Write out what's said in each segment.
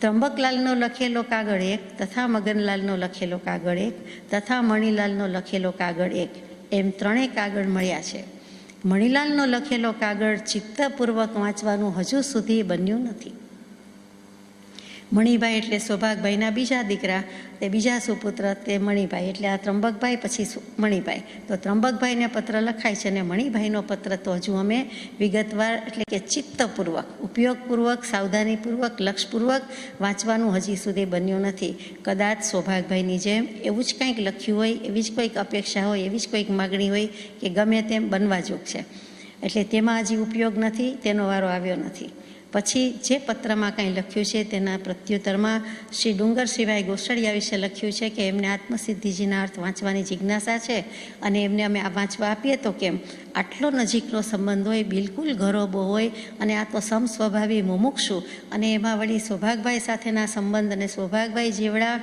ત્રંબકલાલનો લખેલો કાગળ એક, તથા મગનલાલનો લખેલો કાગળ એક, તથા મણિલાલનો લખેલો કાગળ એક, એમ ત્રણેય કાગળ મળ્યા છે. મણિલાલનો લખેલો કાગળ ચિત્તપૂર્વક વાંચવાનું હજુ સુધી બન્યું નથી. મણિભાઈ એટલે સૌભાગભાઈના બીજા દીકરા, તે બીજા સુપુત્ર તે મણિભાઈ, એટલે આ ત્રંબકભાઈ પછી મણિભાઈ. તો ત્રંબકભાઈને પત્ર લખાય છે અને મણિભાઈનો પત્ર તો હજુ અમે વિગતવાર એટલે કે ચિત્તપૂર્વક, ઉપયોગપૂર્વક, સાવધાનીપૂર્વક, લક્ષપૂર્વક વાંચવાનું હજી સુધી બન્યું નથી. કદાચ સૌભાગભાઈની જેમ એવું જ કંઈક લખ્યું હોય, એવી જ કોઈક અપેક્ષા હોય, એવી જ કોઈક માગણી હોય કે ગમે તેમ બનવા જોગ છે, એટલે તેમાં હજી ઉપયોગ નથી, તેનો વારો આવ્યો નથી. પછી જે પત્રમાં કંઈ લખ્યું છે તેના પ્રત્યુત્તરમાં શ્રી ડુંગરસિંહભાઈ ગોસડિયા વિશે લખ્યું છે કે એમને આત્મસિદ્ધિજીના અર્થ વાંચવાની જિજ્ઞાસા છે અને એમને અમે આ વાંચવા આપીએ તો કેમ? આટલો નજીકનો સંબંધ હોય, બિલકુલ ઘરોબો હોય અને આ તો સમસ્વભાવી મુમુક્ષુ, અને એમાં વળી સૌભાગભાઈ સાથેના સંબંધ અને સૌભાગભાઈ જેવડા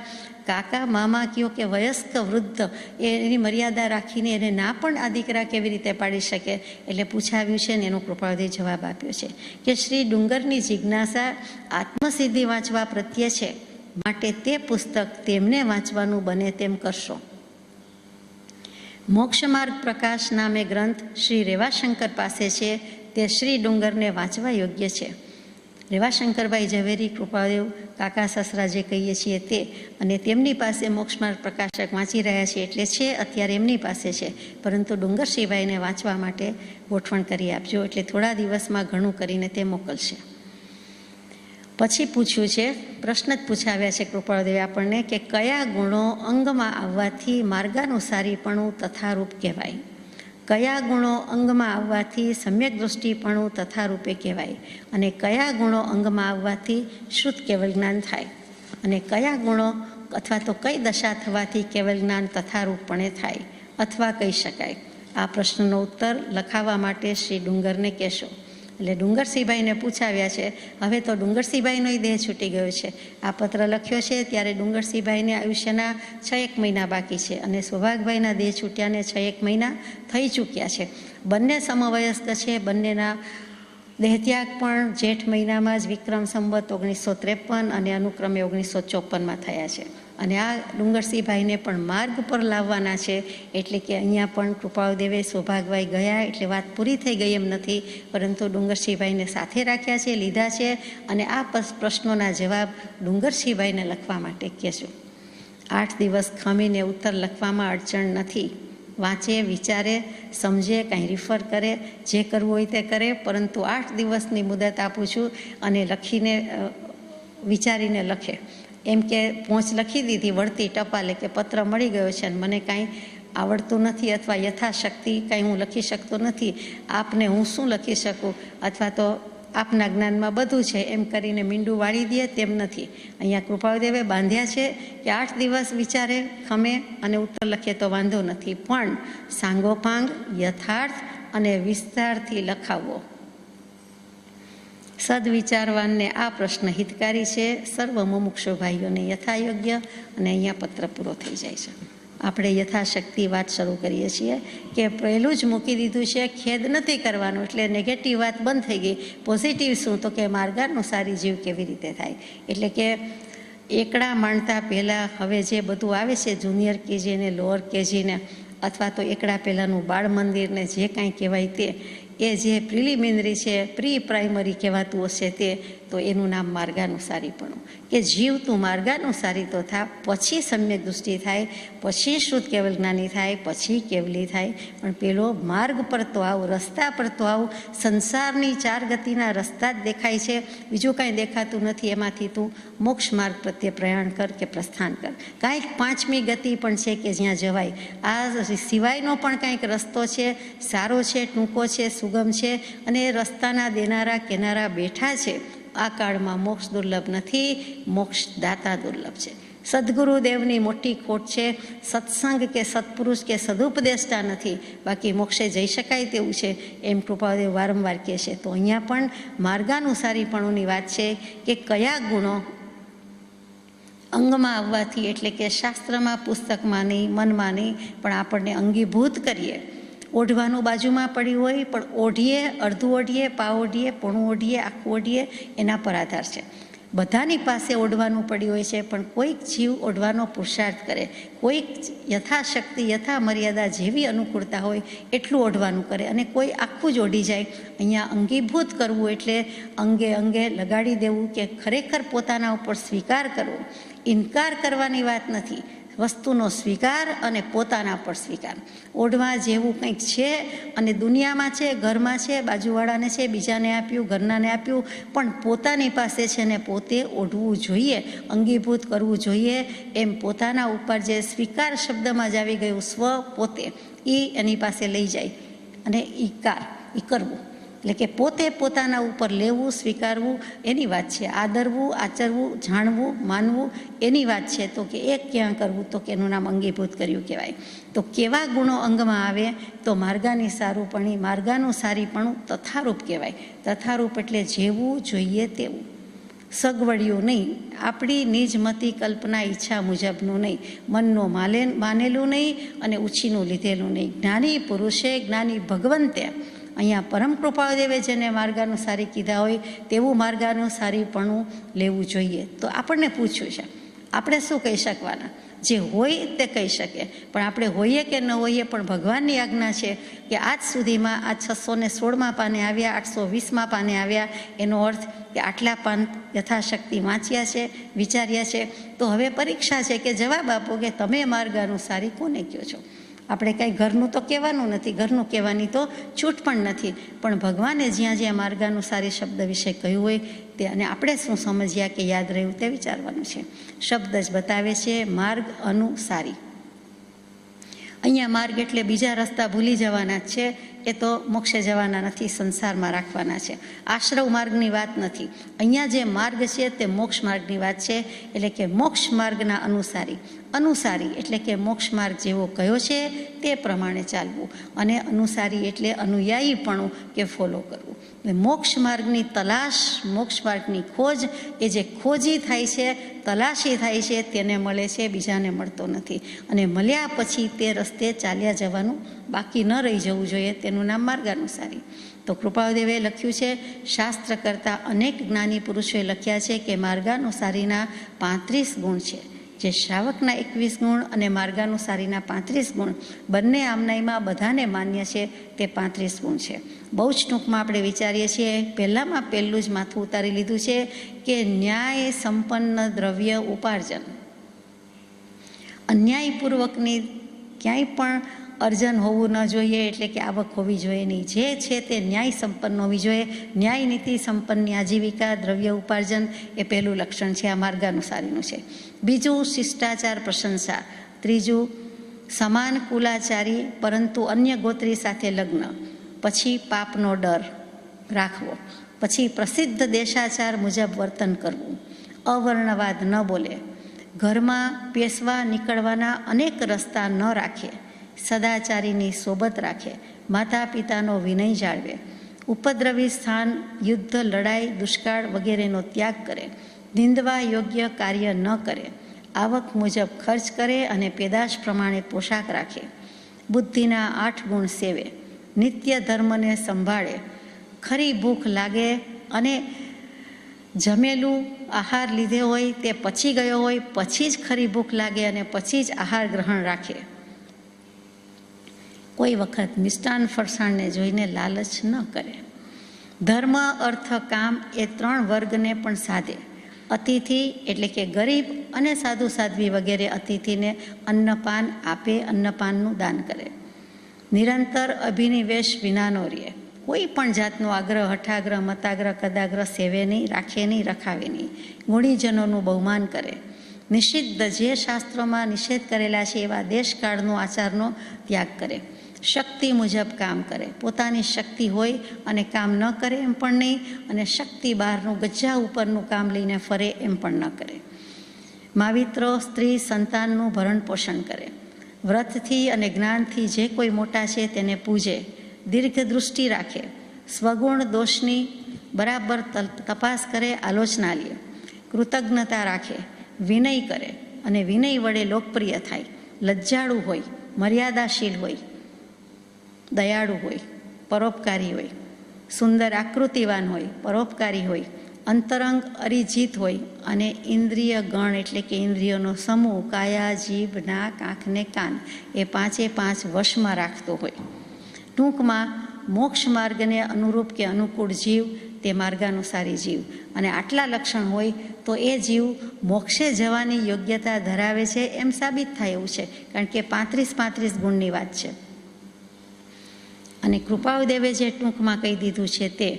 કાકા મામા કયો કે વયસ્ક વૃદ્ધ એની મર્યાદા રાખીને એને ના પણ આ દીકરા કેવી રીતે પાડી શકે? એટલે પૂછાવ્યું છે ને એનો કૃપાળુદેવ જવાબ આપ્યો છે કે શ્રી ડુંગરની જિજ્ઞાસા આત્મસિદ્ધિ વાંચવા પ્રત્યે છે, માટે તે પુસ્તક તેમને વાંચવાનું બને તેમ કરશો. મોક્ષમાર્ગ પ્રકાશ નામે ગ્રંથ શ્રી રેવાશંકર પાસે છે, તે શ્રી ડુંગરને વાંચવા યોગ્ય છે. રેવાશંકરભાઈ ઝવેરી કૃપાદેવ કાકા સસરા જે કહીએ છીએ તે, અને તેમની પાસે મોક્ષમાર્ગ પ્રકાશક વાંચી રહ્યા છે એટલે છે અત્યારે એમની પાસે છે, પરંતુ ડુંગરસિંહભાઈને વાંચવા માટે ગોઠવણ કરી આપજો, એટલે થોડા દિવસમાં ઘણું કરીને તે મોકલશે. પછી પૂછ્યું છે, પ્રશ્ન જ પૂછાવ્યા છે કૃપાળદેવે આપણને કે કયા ગુણો અંગમાં આવવાથી માર્ગાનુસારીપણું તથારૂપ કહેવાય? કયા ગુણો અંગમાં આવવાથી સમ્યક દૃષ્ટિપણું તથારૂપે કહેવાય? અને કયા ગુણો અંગમાં આવવાથી શુદ્ધ કેવલ જ્ઞાન થાય? અને કયા ગુણો અથવા તો કઈ દશા થવાથી કેવલ જ્ઞાન તથારૂપપણે થાય અથવા કહી શકાય? આ પ્રશ્નનો ઉત્તર લખાવવા માટે શ્રી ડુંગરને કહેશો. એટલે ડુંગરસિંહભાઈને પૂછાવ્યા છે. હવે તો ડુંગરસિંહભાઈનો દેહ છૂટી ગયો છે. આ પત્ર લખ્યો છે ત્યારે ડુંગરસિંહભાઈને આયુષ્યના 6-1 મહિના બાકી છે અને સૌભાગભાઈના દેહ છૂટ્યાને 6-1 મહિના થઈ ચૂક્યા છે. બંને સમવયસ્ક છે. બંનેના દેહત્યાગ પણ જેઠ મહિનામાં જ વિક્રમ સંવત 1953 અને અનુક્રમે 1954માં થયા છે. અને આ ડુંગરસિંહભાઈને પણ માર્ગ પર લાવવાના છે, એટલે કે અહીંયા પણ કૃપાળદેવે સૌભાગભાઈ ગયા એટલે વાત પૂરી થઈ ગઈ એમ નથી, પરંતુ ડુંગરસિંહભાઈને સાથે રાખ્યા છે, લીધા છે, અને આ પ્રશ્નોના જવાબ ડુંગરસિંહભાઈને લખવા માટે કહેશું. 8 દિવસ ખમીને ઉત્તર લખવામાં અડચણ નથી. વાંચે, વિચારે, સમજે, કાંઈ રિફર કરે, જે કરવું હોય તે કરે, પરંતુ 8 દિવસની મુદત આપું છું અને લખીને વિચારીને લખે. એમ કે પહોંચ લખી દીધી વળતી ટપાલે કે પત્ર મળી ગયો છે અને મને કાંઈ આવડતું નથી અથવા યથાશક્તિ કાંઈ હું લખી શકતો નથી, આપને હું શું લખી શકું, અથવા તો આપના જ્ઞાનમાં બધું છે એમ કરીને મીંડું વાળી દે તેમ નથી. અહીંયા કૃપાળદેવે બાંધ્યા છે કે 8 દિવસ વિચારે, ખમે અને ઉત્તર લખીએ તો વાંધો નથી, પણ સાંગોપાંગ, યથાર્થ અને વિસ્તારથી લખાવવો. સદવિચારવાનને આ પ્રશ્ન હિતકારી છે. સર્વ મુમુક્ષુ ભાઈઓને યથાયોગ્ય. અને અહીંયા પત્ર પૂરો થઈ જાય છે. આપણે યથાશક્તિ વાત શરૂ કરીએ છીએ કે પહેલું જ મૂકી દીધું છે, ખેદ નથી કરવાનો, એટલે નેગેટિવ વાત બંધ થઈ ગઈ. પોઝિટિવ શું? તો કે માર્ગાનુસારી જીવ કેવી રીતે થાય. એટલે કે એકડા માંડતા પહેલાં હવે જે બધું આવે છે જુનિયર કેજી ને લોઅર કેજીને, અથવા તો એકડા પહેલાંનું બાળ મંદિરને જે કાંઈ કહેવાય તે, એ જે પ્રિલિમિનરી છે, પ્રી પ્રાઇમરી કહેવાતું હશે તે, તો એનું નામ માર્ગાનુસારીપણું. કે જીવ તું માર્ગાનુસારી તો થા, પછી સમ્યક દૃષ્ટિ થાય, પછી શુદ્ધ કેવલ જ્ઞાની થાય, પછી કેવલી થાય, પણ પેલો માર્ગ પર તો આવ, રસ્તા પર તો આવ. સંસારની 4 ગતિના રસ્તા જ દેખાય છે, બીજું કાંઈ દેખાતું નથી. એમાંથી તું મોક્ષ માર્ગ પ્રત્યે પ્રયાણ કર કે પ્રસ્થાન કર. કાંઈક 5મી ગતિ પણ છે કે જ્યાં જવાય. આ સિવાયનો પણ કાંઈક રસ્તો છે, સારો છે, ટૂંકો છે, સુગમ છે, અને એ રસ્તાના દેનારા કેનારા બેઠા છે. આ કાળમાં મોક્ષ દુર્લભ નથી, મોક્ષ દાતા દુર્લભ છે. સદગુરુદેવની મોટી ખોટ છે, સત્સંગ કે સત્પુરુષ કે સદુપદેષ્ટા નથી, બાકી મોક્ષે જઈ શકાય તેવું છે, એમ કૃપાદેવ વારંવાર કહે છે. તો અહીંયા પણ માર્ગાનુસારીપણુંની વાત છે કે કયા ગુણો અંગમાં આવવાથી, એટલે કે શાસ્ત્રમાં, પુસ્તકમાં નહીં, મનમાં નહીં, પણ આપણને અંગીભૂત કરીએ. ઓઢવાનું બાજુમાં પડ્યું હોય પણ ઓઢીએ, અડધું ઓઢીએ, પાવ ઓઢીએ, પોણું ઓઢીએ, આખું ઓઢીએ, એના પર આધાર છે. બધાની પાસે ઓઢવાનું પડ્યું હોય છે, પણ કોઈક જીવ ઓઢવાનો પુરુષાર્થ કરે, કોઈક યથાશક્તિ યથા મર્યાદા જેવી અનુકૂળતા હોય એટલું ઓઢવાનું કરે, અને કોઈ આખું જ ઓઢી જાય. અહીંયા અંગીભૂત કરવું એટલે અંગે અંગે લગાડી દેવું, કે ખરેખર પોતાના ઉપર સ્વીકાર કરવો. ઇનકાર કરવાની વાત નથી, વસ્તુનો સ્વીકાર અને પોતાના પર સ્વીકાર. ઓઢવા જેવું કંઈક છે અને દુનિયામાં છે, ઘરમાં છે, બાજુવાળાને છે, બીજાને આપ્યું, ઘરનાને આપ્યું, પણ પોતાની પાસે છે ને પોતે ઓઢવું જોઈએ, અંગીભૂત કરવું જોઈએ. એમ પોતાના ઉપર જે સ્વીકાર શબ્દમાં જ આવી ગયું સ્વ, પોતે, એ એની પાસે લઈ જાય અને ઈકાર એ કરવું, એટલે કે પોતે પોતાના ઉપર લેવું, સ્વીકારવું એની વાત છે. આદરવું, આચરવું, જાણવું, માનવું એની વાત છે. તો કે એ ક્યાં કરવું, તો કે એનું નામ અંગીભૂત કર્યું કહેવાય. તો કેવા ગુણો અંગમાં આવે, તો માર્ગાની સારુંપણી, માર્ગાનું સારીપણું તથારૂપ કહેવાય. તથારૂપ એટલે જેવું જોઈએ તેવું, સગવડિયું નહીં, આપણી નિજમતી કલ્પના ઈચ્છા મુજબનું નહીં, મનનું માનેલું નહીં અને ઉછીનું લીધેલું નહીં. જ્ઞાની પુરુષે, જ્ઞાની ભગવંતે, અહીંયા પરમ કૃપાદેવે જેને માર્ગાનુસારી કીધા હોય તેવું માર્ગાનુસારીપણું લેવું જોઈએ. તો આપણને પૂછ્યું છે, આપણે શું કહી શકવાના? જે હોય તે કહી શકે, પણ આપણે હોઈએ કે ન હોઈએ, પણ ભગવાનની આજ્ઞા છે કે આજ સુધીમાં આ 616માં પાને આવ્યા, 820માં પાને આવ્યા, એનો અર્થ કે આટલા પાન યથાશક્તિ વાંચ્યા છે, વિચાર્યા છે. તો હવે પરીક્ષા છે કે જવાબ આપો કે તમે માર્ગાનુસારી કોને કહો છો. આપણે કાંઈ ઘરનું તો કહેવાનું નથી, ઘરનું કહેવાની તો છૂટ પણ નથી, પણ ભગવાને જ્યાં જ્યાં માર્ગાનુસારી શબ્દ વિશે કહ્યું હોય તે, અને આપણે શું સમજ્યા કે યાદ રહ્યું તે વિચારવાનું છે. શબ્દ જ બતાવે છે માર્ગ અનુસારી. અહીંયા માર્ગ એટલે બીજા રસ્તા ભૂલી જવાના જ છે, એ તો મોક્ષે જવાના નથી, સંસારમાં રાખવાના છે. આશ્રવ માર્ગની વાત નથી. અહીંયા જે માર્ગ છે તે મોક્ષ માર્ગની વાત છે, એટલે કે મોક્ષ માર્ગના અનુસારી. અનુસારી એટલે કે મોક્ષ માર્ગ જેવો કયો છે તે પ્રમાણે ચાલવું, અને અનુસારી એટલે અનુયાયીપણું કે ફોલો કરવું. મોક્ષ માર્ગની તલાશ, મોક્ષ માર્ગની ખોજ, એ જે ખોજી થાય છે, તલાશી થાય છે, તેને મળે છે, બીજાને મળતો નથી. અને મળ્યા પછી તે રસ્તે ચાલ્યા જવાનું બાકી ન રહી જવું જોઈએ, તેનું નામ માર્ગાનુસારી. તો કૃપાદેવે લખ્યું છે, શાસ્ત્ર કરતાં અનેક જ્ઞાની પુરુષોએ લખ્યા છે કે માર્ગાનુસારીના 35 ગુણ છે. જે શ્રાવકના 21 ગુણ અને માર્ગાનુસારીના 35 ગુણ, બંને આમનાઈમાં બધાને માન્ય છે તે 35 ગુણ છે. બહુ જ ટૂંકમાં આપણે વિચારીએ છીએ. પહેલામાં પહેલું જ માથું ઉતારી લીધું છે કે ન્યાય સંપન્ન દ્રવ્ય ઉપાર્જન. અન્યાયપૂર્વકની ક્યાંય પણ અર્જન હોવું ન જોઈએ, એટલે કે આવક હોવી જોઈએ નહીં. જે છે તે ન્યાય સંપન્ન હોવી જોઈએ. ન્યાય નીતિ સંપન્નની આજીવિકા, દ્રવ્ય ઉપાર્જન એ પહેલું લક્ષણ છે, આ માર્ગાનુસારીનું છે. બીજું શિષ્ટાચાર પ્રશંસા. ત્રીજું સમાન કુલાચારી પરંતુ અન્ય ગોત્રી સાથે લગ્ન. પછી પાપનો ડર રાખવો. પછી પ્રસિદ્ધ દેશાચાર મુજબ વર્તન કરવું. અવર્ણવાદ ન બોલે. ઘરમાં પેસવા નીકળવાના અનેક રસ્તા ન રાખે. સદાચારીની સોબત રાખે. માતા પિતાનો વિનય જાળવે. ઉપદ્રવી સ્થાન, યુદ્ધ, લડાઈ, દુષ્કાળ વગેરેનો ત્યાગ કરે. નિંદવા યોગ્ય કાર્ય ન કરે. આવક મુજબ ખર્ચ કરે અને પેદાશ પ્રમાણે પોશાક રાખે. બુદ્ધિના 8 ગુણ સેવે. નિત્ય ધર્મને સંભાળે. ખરી ભૂખ લાગે અને જમેલું આહાર લીધે હોય તે પછી ગયો હોય, પછી જ ખરી ભૂખ લાગે અને પછી જ આહાર ગ્રહણ રાખે. કોઈ વખત મિષ્ટાન ફરસાણને જોઈને લાલચ ન કરે. ધર્મ, અર્થ, કામ એ 3 વર્ગને પણ સાધે. અતિથિ એટલે કે ગરીબ અને સાધુ સાધ્વી વગેરે અતિથિને અન્નપાન આપે, અન્નપાનનું દાન કરે. નિરંતર અભિનિવેશ વિનાનો રહે. કોઈ પણ જાતનો આગ્રહ, હઠાગ્રહ, મતાગ્રહ, કદાગ્રહ સેવે નહીં, રાખે નહીં, રખાવે નહીં. ગુણીજનોનું બહુમાન કરે. નિષિદ્ધ જે શાસ્ત્રોમાં નિષેધ કરેલા છે એવા દેશકાળનો આચારનો ત્યાગ કરે. શક્તિ મુજબ કામ કરે. પોતાની શક્તિ હોય અને કામ ન કરે એમ પણ નહીં, અને શક્તિ બહારનું ગજ્જા ઉપરનું કામ લઈને ફરે એમ પણ ન કરે. માવિત્રો, સ્ત્રી, સંતાનનું ભરણ પોષણ કરે. વ્રતથી અને જ્ઞાનથી જે કોઈ મોટા છે તેને પૂજે. દીર્ઘ દૃષ્ટિ રાખે. સ્વગુણ દોષની બરાબર તપાસ કરે, આલોચના લે. કૃતજ્ઞતા રાખે. વિનય કરે અને વિનય વડે લોકપ્રિય થાય. લજ્જાળુ હોય, મર્યાદાશીલ હોય, દયાળુ હોય, પરોપકારી હોય, સુંદર આકૃતિવાન હોય, પરોપકારી હોય, અંતરંગ અરિજીત હોય અને ઇન્દ્રિય ગણ એટલે કે ઇન્દ્રિયોનો સમૂહ કાયા, જીભ, નાક, આંખ ને કાન એ પાંચે પાંચ વશમાં રાખતો હોય. ટૂંકમાં મોક્ષ માર્ગને અનુરૂપ કે અનુકૂળ જીવ તે માર્ગાનુસારી જીવ, અને આટલા લક્ષણ હોય તો એ જીવ મોક્ષે જવાની યોગ્યતા ધરાવે છે એમ સાબિત થાય એવું છે, કારણ કે 35 ગુણની વાત છે. અને કૃપાળુદેવે જે ટૂંકમાં કહી દીધું છે તે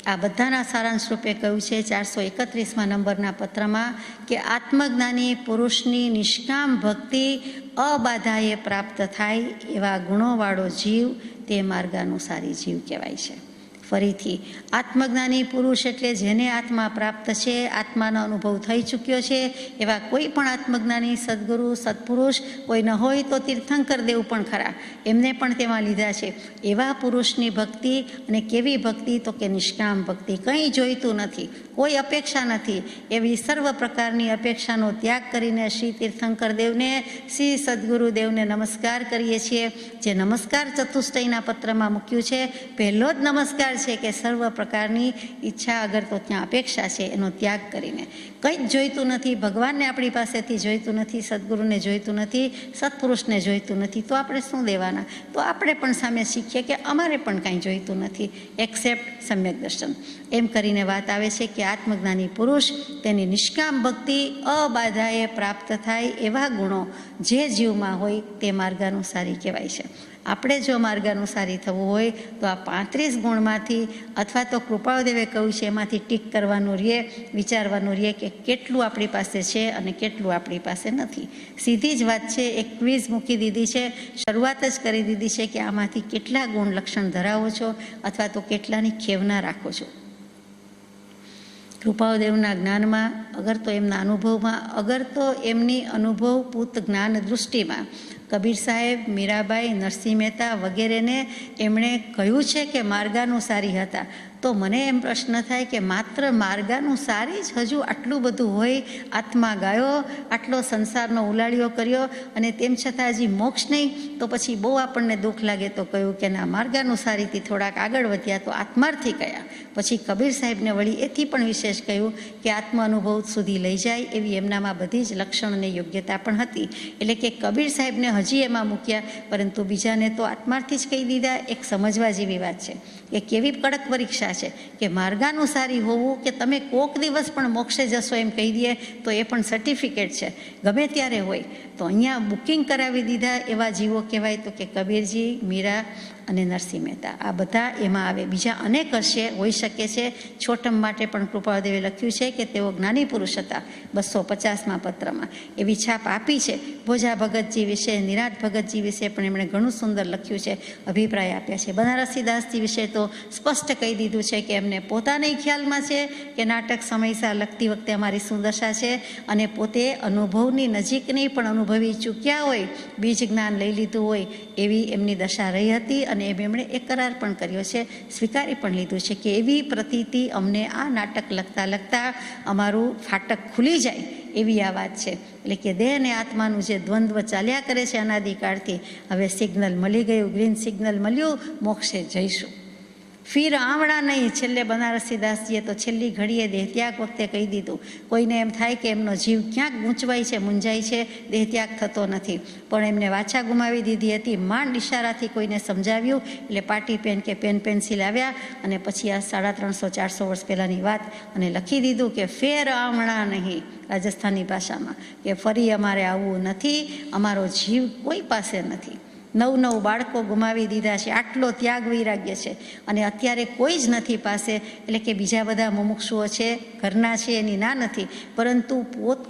આ બધાના સારાંશ રૂપે કહ્યું છે 431 નંબરના પત્રમાં કે આત્મજ્ઞાની પુરુષની નિષ્કામ ભક્તિ અબાધાએ પ્રાપ્ત થાય એવા ગુણોવાળો જીવ તે માર્ગાનુસારી જીવ કહેવાય છે. ફરીથી, આત્મજ્ઞાની પુરુષ એટલે જેને આત્મા પ્રાપ્ત છે, આત્માનો અનુભવ થઈ ચૂક્યો છે, એવા કોઈ પણ આત્મજ્ઞાની સદગુરુ સત્પુરુષ કોઈ ન હોય તો તીર્થંકર દેવ પણ ખરા, એમને પણ તેમાં લીધા છે. એવા પુરુષની ભક્તિ, અને કેવી ભક્તિ તો કે નિષ્કામ ભક્તિ, કંઈ જોઈતું નથી, કોઈ અપેક્ષા નથી, એવી સર્વ પ્રકારની અપેક્ષાનો ત્યાગ કરીને શ્રી તીર્થંકર દેવને, શ્રી સદગુરુદેવને નમસ્કાર કરીએ છીએ. જે નમસ્કાર ચતુષ્ટયના પત્રમાં મૂક્યું છે, પહેલો જ નમસ્કાર છે કે સર્વ પ્રકારની ઈચ્છા અગર તો ત્યાં અપેક્ષા છે એનો ત્યાગ કરીને. કંઈ જ જોઈતું નથી, ભગવાનને આપણી પાસેથી જોઈતું નથી, સદગુરુને જોઈતું નથી, સત્પુરુષને જોઈતું નથી, તો આપણે શું દેવાના? તો આપણે પણ સામે શીખીએ કે અમારે પણ કાંઈ જોઈતું નથી, એક્સેપ્ટ સમ્યક દર્શન. એમ કરીને વાત આવે છે કે આત્મજ્ઞાની પુરુષ તેની નિષ્કામ ભક્તિ અબાધાએ પ્રાપ્ત થાય એવા ગુણો જે જીવમાં હોય તે માર્ગાનુસારી કહેવાય છે. આપણે જો માર્ગાનુસારી થવું હોય તો આ 35 ગુણમાંથી અથવા તો કૃપાળુદેવે કહ્યું છે એમાંથી ટીક કરવાનું રહે, વિચારવાનું રહે કે કેટલું આપણી પાસે છે અને કેટલું આપણી પાસે નથી. સીધી જ વાત છે, એક ક્વિઝ મૂકી દીધી છે, શરૂઆત જ કરી દીધી છે કે આમાંથી કેટલા ગુણ લક્ષણ ધરાવો છો અથવા તો કેટલાની ખેવના રાખો છો. કૃપાળુદેવના જ્ઞાનમાં અગર તો એમના અનુભવમાં, અગર તો એમની અનુભવપૂત જ્ઞાન દૃષ્ટિમાં કબીર સાહેબ, મીરાબાઈ, નરસિંહ મહેતા વગેરેને એમણે કહ્યું છે કે માર્ગાનુસારી હતા, તો મને એમ પ્રશ્ન થાય કે માત્ર માર્ગાનુસારી જ હજુ આટલું બધું હોય, આત્મા ગાયો, આટલો સંસારનો ઉલાળ્યો કર્યો અને તેમ છતાં હજી મોક્ષ નહીં, તો પછી બહુ આપણને દુઃખ લાગે. તો કહ્યું કે ના, માર્ગાનુસારીથી થોડાક આગળ વધ્યા તો આત્માર્થી ગયા. પછી કબીર સાહેબને વળી એથી પણ વિશેષ કહ્યું કે આત્મ અનુભવ સુધી લઈ જાય એવી એમનામાં બધી જ લક્ષણ અને યોગ્યતા પણ હતી. એટલે કે કબીર સાહેબને હજી એમાં મૂક્યા, પરંતુ બીજાને તો આત્માર્થી જ કહી દીધા. એક સમજવા જેવી વાત છે કે કેવી કડક પરીક્ષા છે કે માર્ગાનુસારી હોવું કે તમે કોક દિવસ પણ મોક્ષે જશો એમ કહી દઈએ તો એ પણ સર્ટિફિકેટ છે, ગમે ત્યારે હોય. તો અહીંયા બુકિંગ કરાવી દીધા એવા જીવો કહેવાય તો કે કબીરજી, મીરા અને નરસિંહ મહેતા, આ બધા એમાં આવે. બીજા અનેક હશે, હોઈ શકે છે. છોટમ માટે પણ કૃપાળુદેવે લખ્યું છે કે તેઓ જ્ઞાની પુરુષ હતા, 250મા પત્રમાં એવી છાપ આપી છે. ભોજા ભગતજી વિશે, નિરાંત ભગતજી વિશે પણ એમણે ઘણું સુંદર લખ્યું છે, અભિપ્રાય આપ્યા છે. બનારસીદાસજી વિશે તો સ્પષ્ટ કહી દીધું છે કે એમને પોતાને ખ્યાલમાં છે કે નાટક સમયસર લખતી વખતે અમારી શું દશા છે, અને પોતે અનુભવની નજીકની પણ અનુભવી ચૂક્યા હોય, બીજ જ્ઞાન લઈ લીધું હોય એવી એમની દશા રહી હતી. અને એમણે એક કરાર પણ કર્યો છે, સ્વીકારી પણ લીધું છે કે એવી પ્રતીતિ અમને આ નાટક લખતા અમારું ફાટક ખુલી જાય એવી આ વાત છે. એટલે કે દેહ અને આત્માનું જે દ્વંદ્વ ચાલ્યા કરે છે અનાદિકાળથી, હવે સિગ્નલ મળી ગયું, ગ્રીન સિગ્નલ મળ્યું, મોક્ષે જઈશું. ફીર આવડા નહીં. છેલ્લે બનારસીદાસજીએ તો છેલ્લી ઘડીએ દેહત્યાગ વખતે કહી દીધું. કોઈને એમ થાય કે એમનો જીવ ક્યાંક ગૂંચવાય છે, મૂંઝાય છે, દેહત્યાગ થતો નથી, પણ એમને વાછા ગુમાવી દીધી હતી. માંડ ઇશારાથી કોઈને સમજાવ્યું એટલે પાટી પેન કે પેન પેન્સિલ આવ્યા અને પછી આ 350-400 વર્ષ પહેલાંની વાત અને લખી દીધું કે ફેર આવણા નહીં, રાજસ્થાની ભાષામાં, કે ફરી અમારે આવવું નથી, અમારો જીવ કોઈ પાસે નથી. 9 બાળકો ગુમાવી દીધા છે, આટલો ત્યાગ વૈરાગ્ય છે, અને અત્યારે કોઈ જ નથી પાસે. એટલે કે બીજા બધા મુમુક્ષુઓ છે, ઘરના છે, એની ના નથી, પરંતુ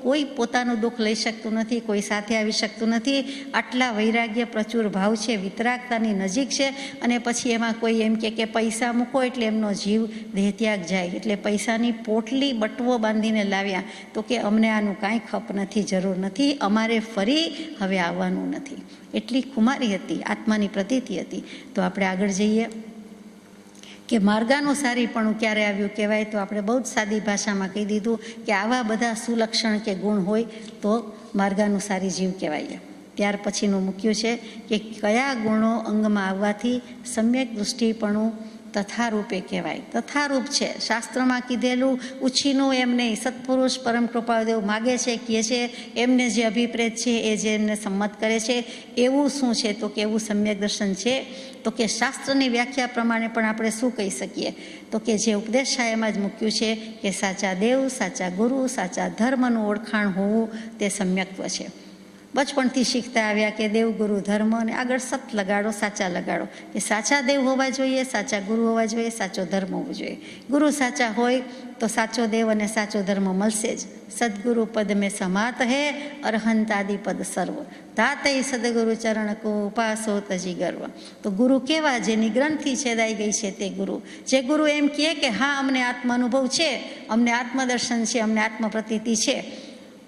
કોઈ પોતાનું દુઃખ લઈ શકતું નથી, કોઈ સાથે આવી શકતું નથી. આટલા વૈરાગ્ય પ્રચુર ભાવ છે, વિતરાગતાની નજીક છે. અને પછી એમાં કોઈ એમ કે પૈસા મૂકો એટલે એમનો જીવ દેહત્યાગ જાય, એટલે પૈસાની પોટલી બટવો બાંધીને લાવ્યા. તો કે અમને આનું કાંઈ ખપ નથી, જરૂર નથી, અમારે ફરી હવે આવવાનું નથી. એટલી ખુમારી હતી, આત્માની પ્રતીતિ હતી. તો આપણે આગળ જઈએ કે માર્ગાનુસારીપણું ક્યારે આવ્યું કહેવાય, તો આપણે બહુ જ સાદી ભાષામાં કહી દીધું કે આવા બધા સુલક્ષણ કે ગુણ હોય તો માર્ગાનુસારી જીવ કહેવાય. ત્યાર પછીનું મૂક્યું છે કે કયા ગુણો અંગમાં આવવાથી સમ્યક દૃષ્ટિપણું તથારૂપે કહેવાય. તથારૂપ છે, શાસ્ત્રમાં કીધેલું ઉછીનું એમ નહીં. સત્પુરુષ પરમ કૃપાળુદેવ માગે છે, કહે છે, એમને જે અભિપ્રેત છે એ જે એમને સંમત કરે છે એવું શું છે? તો કે એવું સમ્યક દર્શન છે. તો કે શાસ્ત્રની વ્યાખ્યા પ્રમાણે પણ આપણે શું કહી શકીએ? તો કે જે ઉપદેશાયમાં જ મૂક્યું છે કે સાચા દેવ, સાચા ગુરુ, સાચા ધર્મનું ઓળખાણ હોવું તે સમ્યક્ત્વ છે. બચપણથી શીખતા આવ્યા કે દેવ, ગુરુ, ધર્મ અને આગળ સત લગાડો, સાચા લગાડો. કે સાચા દેવ હોવા જોઈએ, સાચા ગુરુ હોવા જોઈએ, સાચો ધર્મ હોવો જોઈએ. ગુરુ સાચા હોય તો સાચો દેવ અને સાચો ધર્મ મળશે જ. સદગુરુ પદ મેં સમાત હે, અરહંતાદિ પદ સર્વ, તાતે સદગુરુ ચરણ કો ઉપાસો તજી ગર્વ. તો ગુરુ કેવા? જેની ગ્રંથિ છેદાઈ ગઈ છે તે ગુરુ. જે ગુરુ એમ કહે કે હા અમને આત્મ અનુભવ છે, અમને આત્મદર્શન છે, અમને આત્મ પ્રતીતિ છે,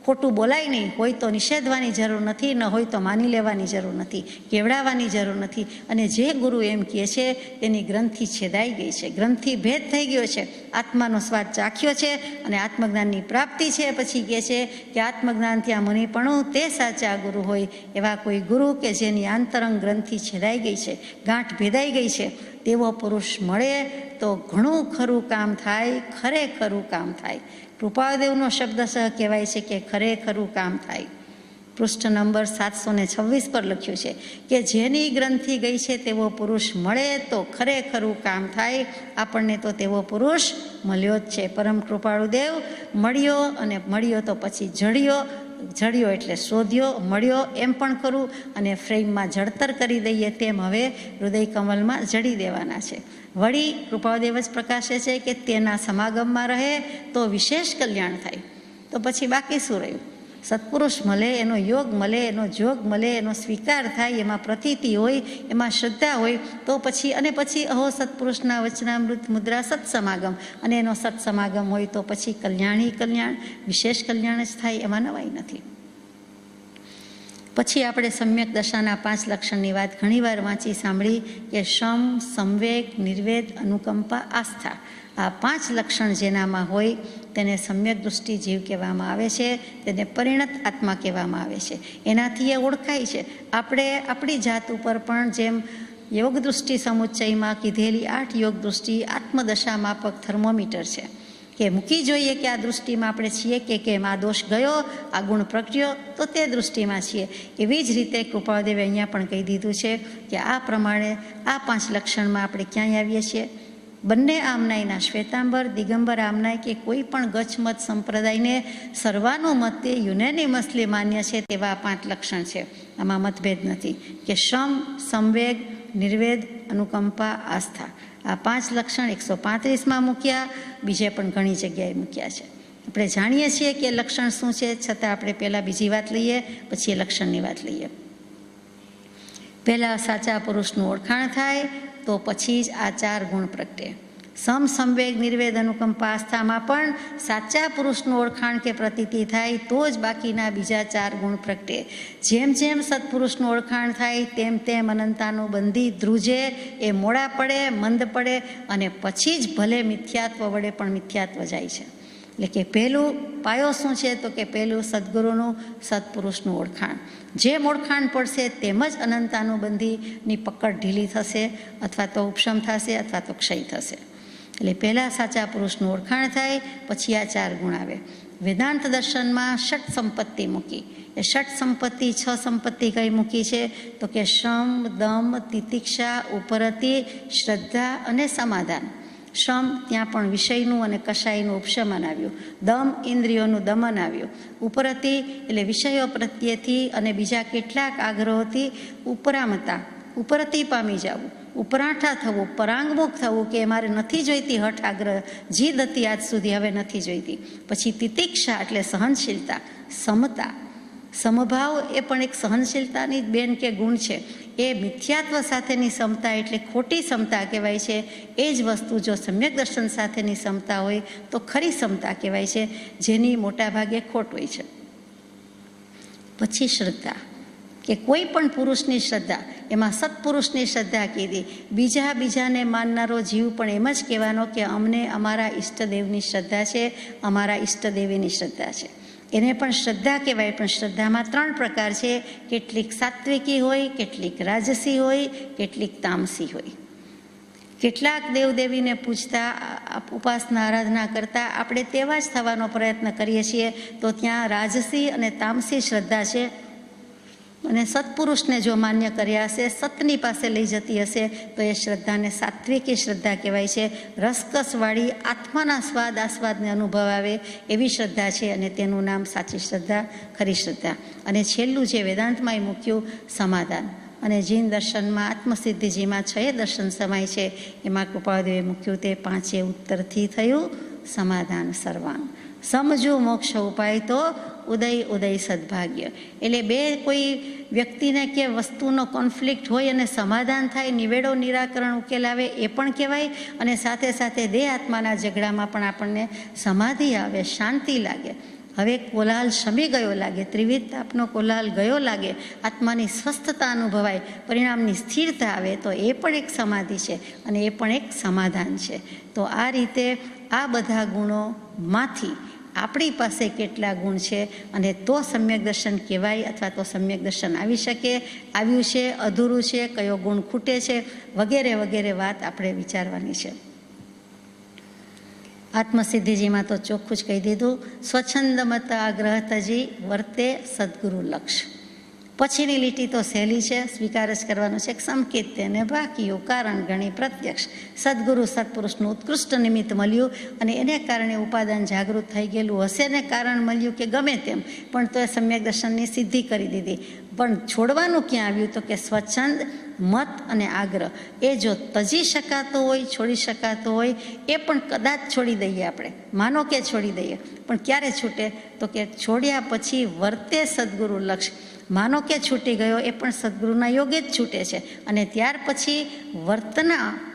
ખોટું બોલાય નહીં. હોય તો નિષેધવાની જરૂર નથી, ન હોય તો માની લેવાની જરૂર નથી, કેવડાવવાની જરૂર નથી. અને જે ગુરુ એમ કહે છે તેની ગ્રંથિ છેદાઈ ગઈ છે, ગ્રંથિ ભેદ થઈ ગયો છે, આત્માનો સ્વાદ ચાખ્યો છે અને આત્મજ્ઞાનની પ્રાપ્તિ છે. પછી કહે છે કે આત્મજ્ઞાન ત્યાં મુનિપણું તે સાચા ગુરુ હોય. એવા કોઈ ગુરુ કે જેની આંતરંગ ગ્રંથિ છેદાઈ ગઈ છે, ગાંઠ ભેદાઈ ગઈ છે, તેવો પુરુષ મળે તો ઘણું ખરું કામ થાય, ખરેખરું કામ થાય. કૃપાળુદેવનો શબ્દસહ કહેવાય છે કે ખરેખરું કામ થાય. પૃષ્ઠ નંબર 726 પર લખ્યું છે કે જેની ગ્રંથિ ગઈ છે તેવો પુરુષ મળે તો ખરેખરું કામ થાય. આપણને તો તેવો પુરુષ મળ્યો જ છે. પરમ કૃપાળુદેવ મળ્યો, અને મળ્યો તો પછી જડ્યો એટલે શોધ્યો, મળ્યો એમ પણ કરું, અને ફ્રેમમાં જડતર કરી દઈએ તેમ હવે હૃદય કમલમાં જડી દેવાના છે. વળી કૃપાળુદેવ જ પ્રકાશે છે કે તેના સમાગમમાં રહે તો વિશેષ કલ્યાણ થાય. તો પછી બાકી શું રહ્યું? સત્પુરુષ મળે, એનો યોગ મળે, એનો જોગ મળે, એનો સ્વીકાર થાય, એમાં પ્રતીતિ હોય, એમાં શ્રદ્ધા હોય, તો પછી અને પછી અહો સત્પુરુષના વચનામૃત મુદ્રા સત્સમાગમ, અને એનો સત્સમાગમ હોય તો પછી કલ્યાણી કલ્યાણ, વિશેષ કલ્યાણ જ થાય, એમાં નવાઈ નથી. પછી આપણે સમ્યક દશાના 5 લક્ષણની વાત ઘણીવાર વાંચી સાંભળી કે શમ, સંવેગ, નિર્વેદ, અનુકંપા, આસ્થા. આ 5 લક્ષણ જેનામાં હોય તેને સમ્યક દૃષ્ટિ જીવ કહેવામાં આવે છે, તેને પરિણત આત્મા કહેવામાં આવે છે. એનાથી એ ઓળખાય છે. આપણે આપણી જાત ઉપર પણ જેમ યોગ દૃષ્ટિ સમુચ્ચયમાં કીધેલી 8 યોગ દૃષ્ટિ આત્મદશા માપક થર્મોમીટર છે કે મૂકી જોઈએ કે આ દૃષ્ટિમાં આપણે છીએ કે કેમ, આ દોષ ગયો, આ ગુણ પ્રગટ્યો તો તે દૃષ્ટિમાં છીએ. એવી જ રીતે કૃપાળુદેવે અહીંયા પણ કહી દીધું છે કે આ પ્રમાણે આ 5 લક્ષણમાં આપણે ક્યાંય આવીએ છીએ. બંને આમનાયના શ્વેતાંબર, દિગંબર આમનાય કે કોઈ પણ ગચ્છમત સંપ્રદાયને સર્વાનુમતે યુનેનિમસલી માન્ય છે તેવા 5 લક્ષણ છે. આમાં મતભેદ નથી કે શમ, સંવેગ, નિર્વેદ, અનુકંપા, આસ્થા. આ 5 લક્ષણ 135માં મૂક્યા, બીજે પણ ઘણી જગ્યાએ મૂક્યા છે. આપણે જાણીએ છીએ કે લક્ષણ શું છે, છતાં આપણે પહેલાં બીજી વાત લઈએ, પછી એ લક્ષણની વાત લઈએ. પહેલાં સાચા પુરુષનું ઓળખાણ થાય તો પછી જ આ 4 ગુણ પ્રગટે. સમ, સંવેગ, નિર્વેદ, અનુકંપા, આસ્થામાં પણ સાચા પુરુષનું ઓળખાણ કે પ્રતીતિ થાય તો જ બાકીના બીજા 4 ગુણ પ્રગટે. જેમ જેમ સત્પુરુષનું ઓળખાણ થાય તેમ તેમ અનંતાનું બંધી ધ્રુજે, એ મોડા પડે, મંદ પડે, અને પછી જ ભલે મિથ્યાત્વ વડે પણ મિથ્યાત્વ જાય છે. એટલે કે પહેલું પાયો શું છે? તો કે પહેલું સદગુરુનું, સત્પુરુષનું ઓળખાણ. જેમ ઓળખાણ પડશે તેમ જ અનંતાનુબંધીની પકડ ઢીલી થશે, અથવા તો ઉપશમ થશે, અથવા તો ક્ષય થશે. એટલે પહેલાં સાચા પુરુષનું ઓળખાણ થાય, પછી આ 4 ગુણ આવે. વેદાંત દર્શનમાં ષટ સંપત્તિ મૂકી. એ ષટ સંપત્તિ 6 સંપત્તિ કઈ મૂકી છે? તો કે શમ, દમ, તિતિક્ષા, ઉપરતિ, શ્રદ્ધા અને સમાધાન. શમ, ત્યાં પણ વિષયનું અને કષાયનું ઉપશમન આવ્યું. દમ, ઇન્દ્રિયોનું દમન આવ્યું. ઉપરતિ એટલે વિષયો પ્રત્યેથી અને બીજા કેટલાક આગ્રહોથી ઉપરામતા, ઉપરતિ પામી જવું, ઉપરાંઠા થવું, પરાંગમુખ થવું કે મારે નથી જોઈતી હઠ આગ્રહ, જીદ હતી આજ સુધી, હવે નથી જોઈતી. પછી તિતિક્ષા એટલે સહનશીલતા, સમતા, સમભાવ એ પણ એક સહનશીલતાની બેન કે ગુણ છે. એ મિથ્યાત્વ સાથેની સમતા એટલે ખોટી સમતા કહેવાય છે. એ જ વસ્તુ જો સમ્યક દર્શન સાથેની સમતા હોય તો ખરી સમતા કહેવાય છે, જેની મોટાભાગે ખોટ હોય છે. પછી શ્રદ્ધા, કે કોઈ પણ પુરુષની શ્રદ્ધા, એમાં સત્પુરુષની શ્રદ્ધા કીધી. બીજાને માનનારો જીવ પણ એમ જ કહેવાનો કે અમને અમારા ઈષ્ટદેવની શ્રદ્ધા છે, અમારા ઈષ્ટદેવીની શ્રદ્ધા છે. એને પણ શ્રદ્ધા કહેવાય. પણ શ્રદ્ધામાં 3 પ્રકાર છે. કેટલીક સાત્વિકી હોય, કેટલીક રાજસી હોય, કેટલીક તામસી હોય. કેટલાક દેવદેવીને પૂજતા, ઉપાસના આરાધના કરતા આપણે તેવા જ થવાનો પ્રયત્ન કરીએ છીએ, તો ત્યાં રાજસી અને તામસી શ્રદ્ધા છે. અને સત્પુરુષને જો માન્ય કર્યા હશે, સતની પાસે લઈ જતી હશે, તો એ શ્રદ્ધાને સાત્વિકી શ્રદ્ધા કહેવાય છે. રસકસવાળી, આત્માના આસ્વાદને અનુભવ આવે એવી શ્રદ્ધા છે, અને તેનું નામ સાચી શ્રદ્ધા, ખરી શ્રદ્ધા. અને છેલ્લું જે વેદાંતમાં મૂક્યું, સમાધાન. અને જીન દર્શનમાં, આત્મસિદ્ધિજીમાં 6 દર્શન સમાય છે, એમાં કૃપાળદેવે મૂક્યું તે 5 ઉત્તરથી થયું સમાધાન સર્વાંગ. સમજો મોક્ષ ઉપાય તો ઉદય સદભાગ્ય. એટલે બે કોઈ વ્યક્તિને કે વસ્તુનો કોન્ફ્લિક્ટ હોય અને સમાધાન થાય, નિવેડો નિરાકરણ ઉકેલ આવે, એ પણ કહેવાય. અને સાથે સાથે દેહ આત્માના ઝઘડામાં પણ આપણને સમાધિ આવે, શાંતિ લાગે. હવે કોલાહલ શમી ગયો લાગે, ત્રિવિધ તાપનો કોલાહલ ગયો લાગે, આત્માની સ્વસ્થતા અનુભવાય, પરિણામની સ્થિરતા આવે, તો એ પણ એક સમાધિ છે અને એ પણ એક સમાધાન છે. તો આ રીતે આ બધા ગુણોમાંથી આપણી પાસે કેટલા ગુણ છે, અને તો સમ્યક દર્શન કહેવાય અથવા તો સમ્યક દર્શન આવી શકે, આવ્યું છે, અધૂરું છે, કયો ગુણ ખૂટે છે, વગેરે વગેરે વાત આપણે વિચારવાની છે. આત્મસિદ્ધિજીમાં તો ચોખ્ખું જ કહી દીધું, સ્વચ્છંદ મત આગ્રહ તજી વર્તે સદગુરુ લક્ષ. પછીની લીટી તો સહેલી છે, સ્વીકાર જ કરવાનો છે. સંકેત તેને બાકીયું કારણ ગણી પ્રત્યક્ષ. સદગુરુ સત્પુરુષનું ઉત્કૃષ્ટ નિમિત્ત મળ્યું, અને એને કારણે ઉપાદાન જાગૃત થઈ ગયેલું હશે ને કારણ મળ્યું કે ગમે તેમ, પણ તો એ સમ્યક દર્શનની સિદ્ધિ કરી દીધી. પણ છોડવાનું ક્યાં આવ્યું? તો કે સ્વચ્છંદ મત અને આગ્રહ. એ જો તજી શકાતો હોય, છોડી શકાતો હોય, એ પણ કદાચ છોડી દઈએ આપણે, માનો કે છોડી દઈએ, પણ ક્યારે છૂટે? તો કે છોડ્યા પછી વર્તે સદગુરુ લક્ષ. માનો કે છૂટી ગયો, એ પણ સદગુરુના યોગે જ છૂટે છે. અને ત્યાર પછી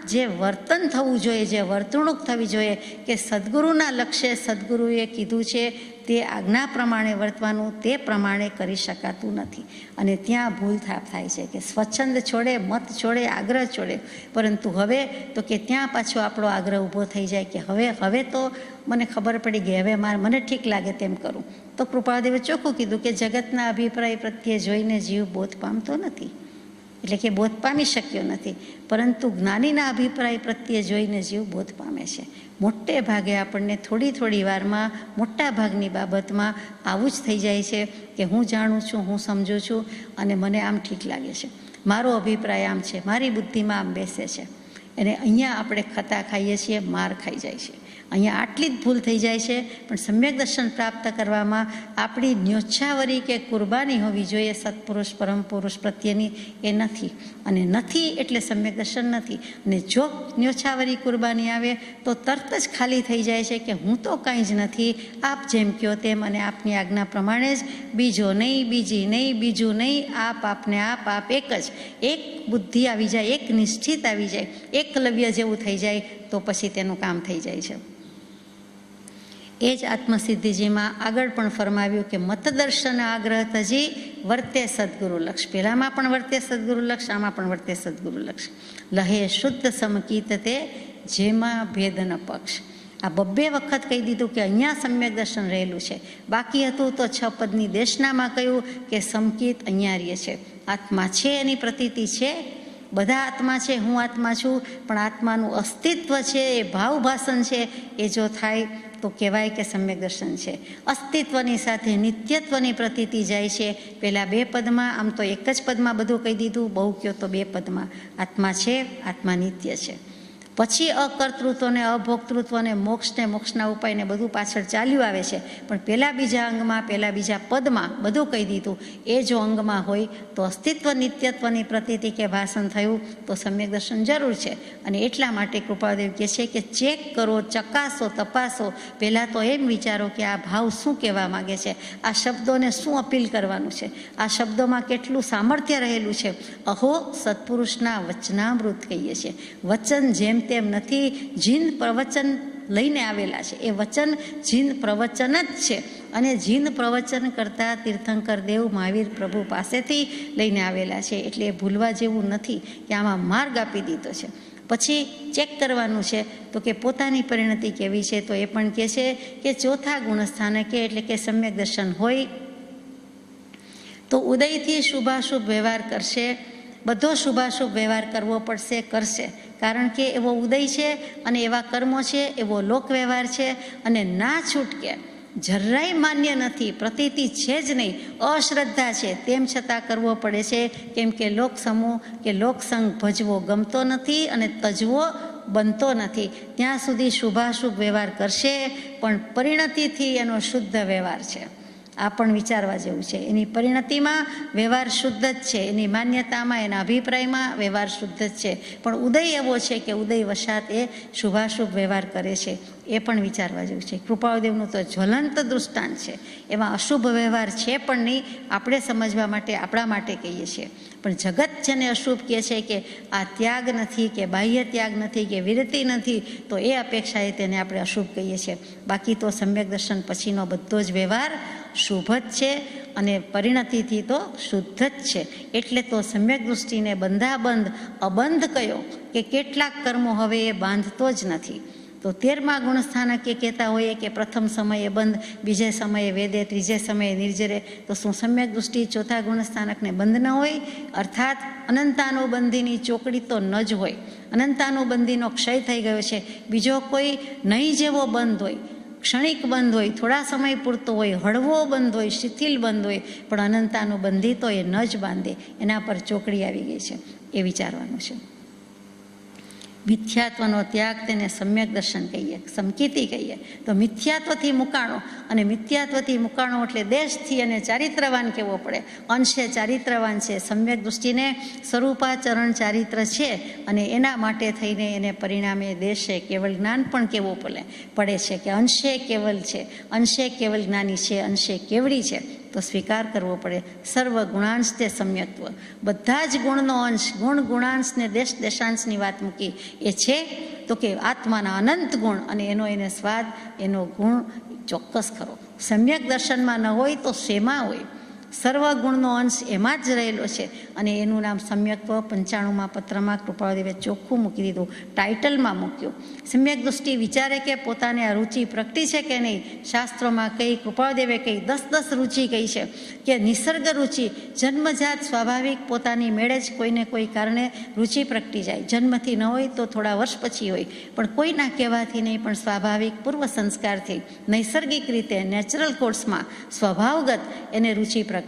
જે વર્તન થવું જોઈએ, જે વર્તણૂક થવી જોઈએ, કે સદગુરુના લક્ષ્ય સદગુરુએ કીધું છે તે આજ્ઞા પ્રમાણે વર્તવાનું, તે પ્રમાણે કરી શકાતું નથી. અને ત્યાં ભૂલ થાય છે કે સ્વચ્છંદ છોડે, મત છોડે, આગ્રહ છોડે, પરંતુ હવે તો કે ત્યાં પાછો આપણો આગ્રહ ઊભો થઈ જાય કે હવે તો મને ખબર પડી ગઈ, હવે મને ઠીક લાગે તેમ કરું. તો કૃપાળદેવે ચોખ્ખું કીધું કે જગતના અભિપ્રાય પ્રત્યે જોઈને જીવ બોધ પામતો નથી, એટલે કે બોધ પામી શક્યો નથી, પરંતુ જ્ઞાનીના અભિપ્રાય પ્રત્યે જોઈને જીવ બોધ પામે છે. મોટે ભાગે આપણને થોડી વારમાં મોટા ભાગની બાબતમાં આવું જ થઈ જાય છે કે હું જાણું છું, હું સમજું છું, અને મને આમ ઠીક લાગે છે, મારો અભિપ્રાય આમ છે, મારી બુદ્ધિમાં આમ બેસે છે. અને અહીંયા આપણે ખતા ખાઈએ છીએ, માર ખાઈ જાય છે. અહીંયા આટલી જ ભૂલ થઈ જાય છે. પણ સમ્યક દર્શન પ્રાપ્ત કરવામાં આપણી ન્યોછાવરી કે કુરબાની હોવી જોઈએ સત્પુરુષ પરમ પુરુષ પ્રત્યેની, એ નથી. અને નથી એટલે સમ્યક દર્શન નથી. અને જો ન્યોછાવરી કુરબાની આવે તો તરત જ ખાલી થઈ જાય છે કે હું તો કાંઈ જ નથી, આપ જેમ કહો તેમ, અને આપની આજ્ઞા પ્રમાણે જ, બીજો નહીં, બીજી નહીં, બીજું નહીં, આપને આપ એક જ. એક બુદ્ધિ આવી જાય, એક નિશ્ચિત આવી જાય, એકલવ્ય જેવું થઈ જાય, તો પછી તેનું કામ થઈ જાય છે. એ જ આત્મસિદ્ધિજીમાં આગળ પણ ફરમાવ્યું કે મતદર્શન આગ્રહ તજી વર્તે સદગુરુ લક્ષ. પહેલામાં પણ વર્તે સદગુરુ લક્ષ, આમાં પણ વર્તે સદગુરુ લક્ષ. લહે શુદ્ધ સમકીત તે જેમાં ભેદ ન પક્ષ. આ 2 વખત કહી દીધું કે અહીંયા સમ્યક દર્શન રહેલું છે. બાકી હતું તો 6 પદની દેશનામાં કહ્યું કે સમકીત અહીંયા રહે છે. આત્મા છે, એની પ્રતીતિ છે, બધા આત્મા છે, હું આત્મા છું, પણ આત્માનું અસ્તિત્વ છે, એ ભાવભાષણ છે, એ જો થાય તો કહેવાય કે સમ્યક દર્શન છે. અસ્તિત્વની સાથે નિત્યત્વની પ્રતીતિ જાય છે પહેલાં 2 પદમાં. આમ તો એક જ પદમાં બધું કહી દીધું, બહુ કહ્યો તો 2 પદમાં. આત્મા છે, આત્મા નિત્ય છે. પછી અકર્તૃત્વને, અભોક્તૃત્વને, મોક્ષના ઉપાયને બધું પાછળ ચાલ્યું આવે છે. પણ પહેલાં બીજા અંગમાં, પહેલાં બીજા પદમાં બધું કહી દીધું. એ જો અંગમાં હોય તો અસ્તિત્વ નિત્યત્વની પ્રતીતિ કે ભાષણ થયું તો સમ્યક દર્શન જરૂર છે. અને એટલા માટે કૃપાળદેવ કહે છે કે ચેક કરો, ચકાસો, તપાસો. પહેલાં તો એમ વિચારો કે આ ભાવ શું કહેવા માગે છે, આ શબ્દોને શું અપીલ કરવાનું છે, આ શબ્દોમાં કેટલું સામર્થ્ય રહેલું છે. અહો સત્પુરુષના વચનામૃત કહીએ છીએ. વચન જેમ તેમ નથી, જીન પ્રવચન લઈને આવેલા છે. એ વચન જીન પ્રવચન જ છે. અને જીન પ્રવચન કરતા તીર્થંકર દેવ મહાવીર પ્રભુ પાસેથી લઈને આવેલા છે. એટલે એ ભૂલવા જેવું નથી કે આમાં માર્ગ આપી દીધો છે. પછી ચેક કરવાનું છે તો કે પોતાની પરિણતિ કેવી છે. તો એ પણ કહે છે કે 4થા ગુણસ્થાનકે એટલે કે સમ્યક દર્શન હોય તો ઉદયથી શુભાશુભ વ્યવહાર કરશે. બધો શુભાશુભ વ્યવહાર કરવો પડશે, કરશે. કારણ કે એવો ઉદય છે અને એવા કર્મો છે, એવો લોકવ્યવહાર છે અને ના છૂટકે જરાય માન્ય નથી, પ્રતીતિ છે જ નહીં, અશ્રદ્ધા છે, તેમ છતાં કરવો પડે છે. કેમ કે લોકસમૂહ કે લોકસંગ ભજવો ગમતો નથી અને તજવો બનતો નથી. ત્યાં સુધી શુભાશુભ વ્યવહાર કરશે, પણ પરિણતિથી એનો શુદ્ધ વ્યવહાર છે. આ પણ વિચારવા જેવું છે. એની પરિણતિમાં વ્યવહાર શુદ્ધ જ છે, એની માન્યતામાં, એના અભિપ્રાયમાં વ્યવહાર શુદ્ધ જ છે, પણ ઉદય એવો છે કે ઉદય વશાત એ શુભાશુભ વ્યવહાર કરે છે. એ પણ વિચારવા જેવું છે. કૃપાળુદેવનું તો જ્વલંત દૃષ્ટાંત છે. એમાં અશુભ વ્યવહાર છે પણ નહીં, આપણે સમજવા માટે આપણા માટે કહીએ છીએ. પણ જગત જેને અશુભ કહે છે કે આ ત્યાગ નથી, કે બાહ્ય ત્યાગ નથી, કે વિરતિ નથી, તો એ અપેક્ષાએ તેને આપણે અશુભ કહીએ છીએ. બાકી તો સમ્યક દર્શન પછીનો બધો જ વ્યવહાર શુભ જ છે અને પરિણતિથી તો શુદ્ધ જ છે. એટલે તો સમ્યક દૃષ્ટિને બંધાબંધ અબંધ કયો કે કેટલાક કર્મો હવે એ બાંધતો જ નથી. તો 13મા ગુણસ્થાનક એ કહેતા હોઈએ કે પ્રથમ સમયે બંધ, બીજે સમયે વેદે, ત્રીજે સમયે નિર્જરે, તો શું સમ્યક દૃષ્ટિ ચોથા ગુણસ્થાનકને બંધ ન હોય? અર્થાત અનંતાનુબંધીની ચોકડી તો ન જ હોય. અનંતાનુબંધીનો ક્ષય થઈ ગયો છે. બીજો કોઈ નહીં જેવો બંધ હોય, ક્ષણિક બંધ હોય, થોડા સમય પૂરતો હોય, હળવો બંધ હોય, શિથિલ બંધ હોય, પણ અનંતાનુબંધી તો એ ન જ બાંધે, એના પર ચોકડી આવી ગઈ છે. એ વિચારવાનું છે. મિથ્યાત્વનો ત્યાગ તેને સમ્યક દર્શન કહીએ, સમકીતિ કહીએ. તો મિથ્યાત્વથી મુકાણો, અને મિથ્યાત્વથી મુકાણો એટલે દેશથી અને ચારિત્રવાન કહેવો પડે. અંશે ચારિત્રવાન છે. સમ્યક દૃષ્ટિને સ્વરૂપાચરણ ચારિત્ર છે અને એના માટે થઈને એને પરિણામે દેશે કેવળ જ્ઞાન પણ કહેવું પડે છે કે અંશે કેવલ છે, અંશે કેવલ જ્ઞાની છે, અંશે કેવડી છે. તો સ્વીકાર કરવો પડે. સર્વ ગુણાંશ તે સમ્યક્ત્વ, બધા જ ગુણનો અંશ, ગુણ ગુણાંશને દેશ દેશાંશની વાત મૂકી. એ છે તો કે આત્માના અનંત ગુણ અને એનો એને સ્વાદ, એનો ગુણ ચોક્કસ ખરો. સમ્યક દર્શનમાં ન હોય તો શેમાં હોય? સર્વ ગુણનો અંશ એમાં જ રહેલો છે અને એનું નામ સમ્યક્ત્વ 95મા પત્રમાં કૃપાળુદેવે ચોખ્ખું મૂકી દીધું, ટાઇટલમાં મૂક્યું. સમ્યક દૃષ્ટિ વિચારે કે પોતાને આ રુચિ પ્રગટી છે કે નહીં. શાસ્ત્રોમાં કઈ, કૃપાળુદેવે કઈ 10 રુચિ કહી છે કે નિસર્ગ રુચિ, જન્મજાત સ્વાભાવિક પોતાની મેળે જ કોઈને કોઈ કારણે રુચિ પ્રગટી જાય. જન્મથી ન હોય તો થોડા વર્ષ પછી હોય, પણ કોઈના કહેવાથી નહીં, પણ સ્વાભાવિક પૂર્વ સંસ્કારથી નૈસર્ગિક રીતે નેચરલ કોર્સમાં સ્વભાવગત એને રુચિ પ્રગટે.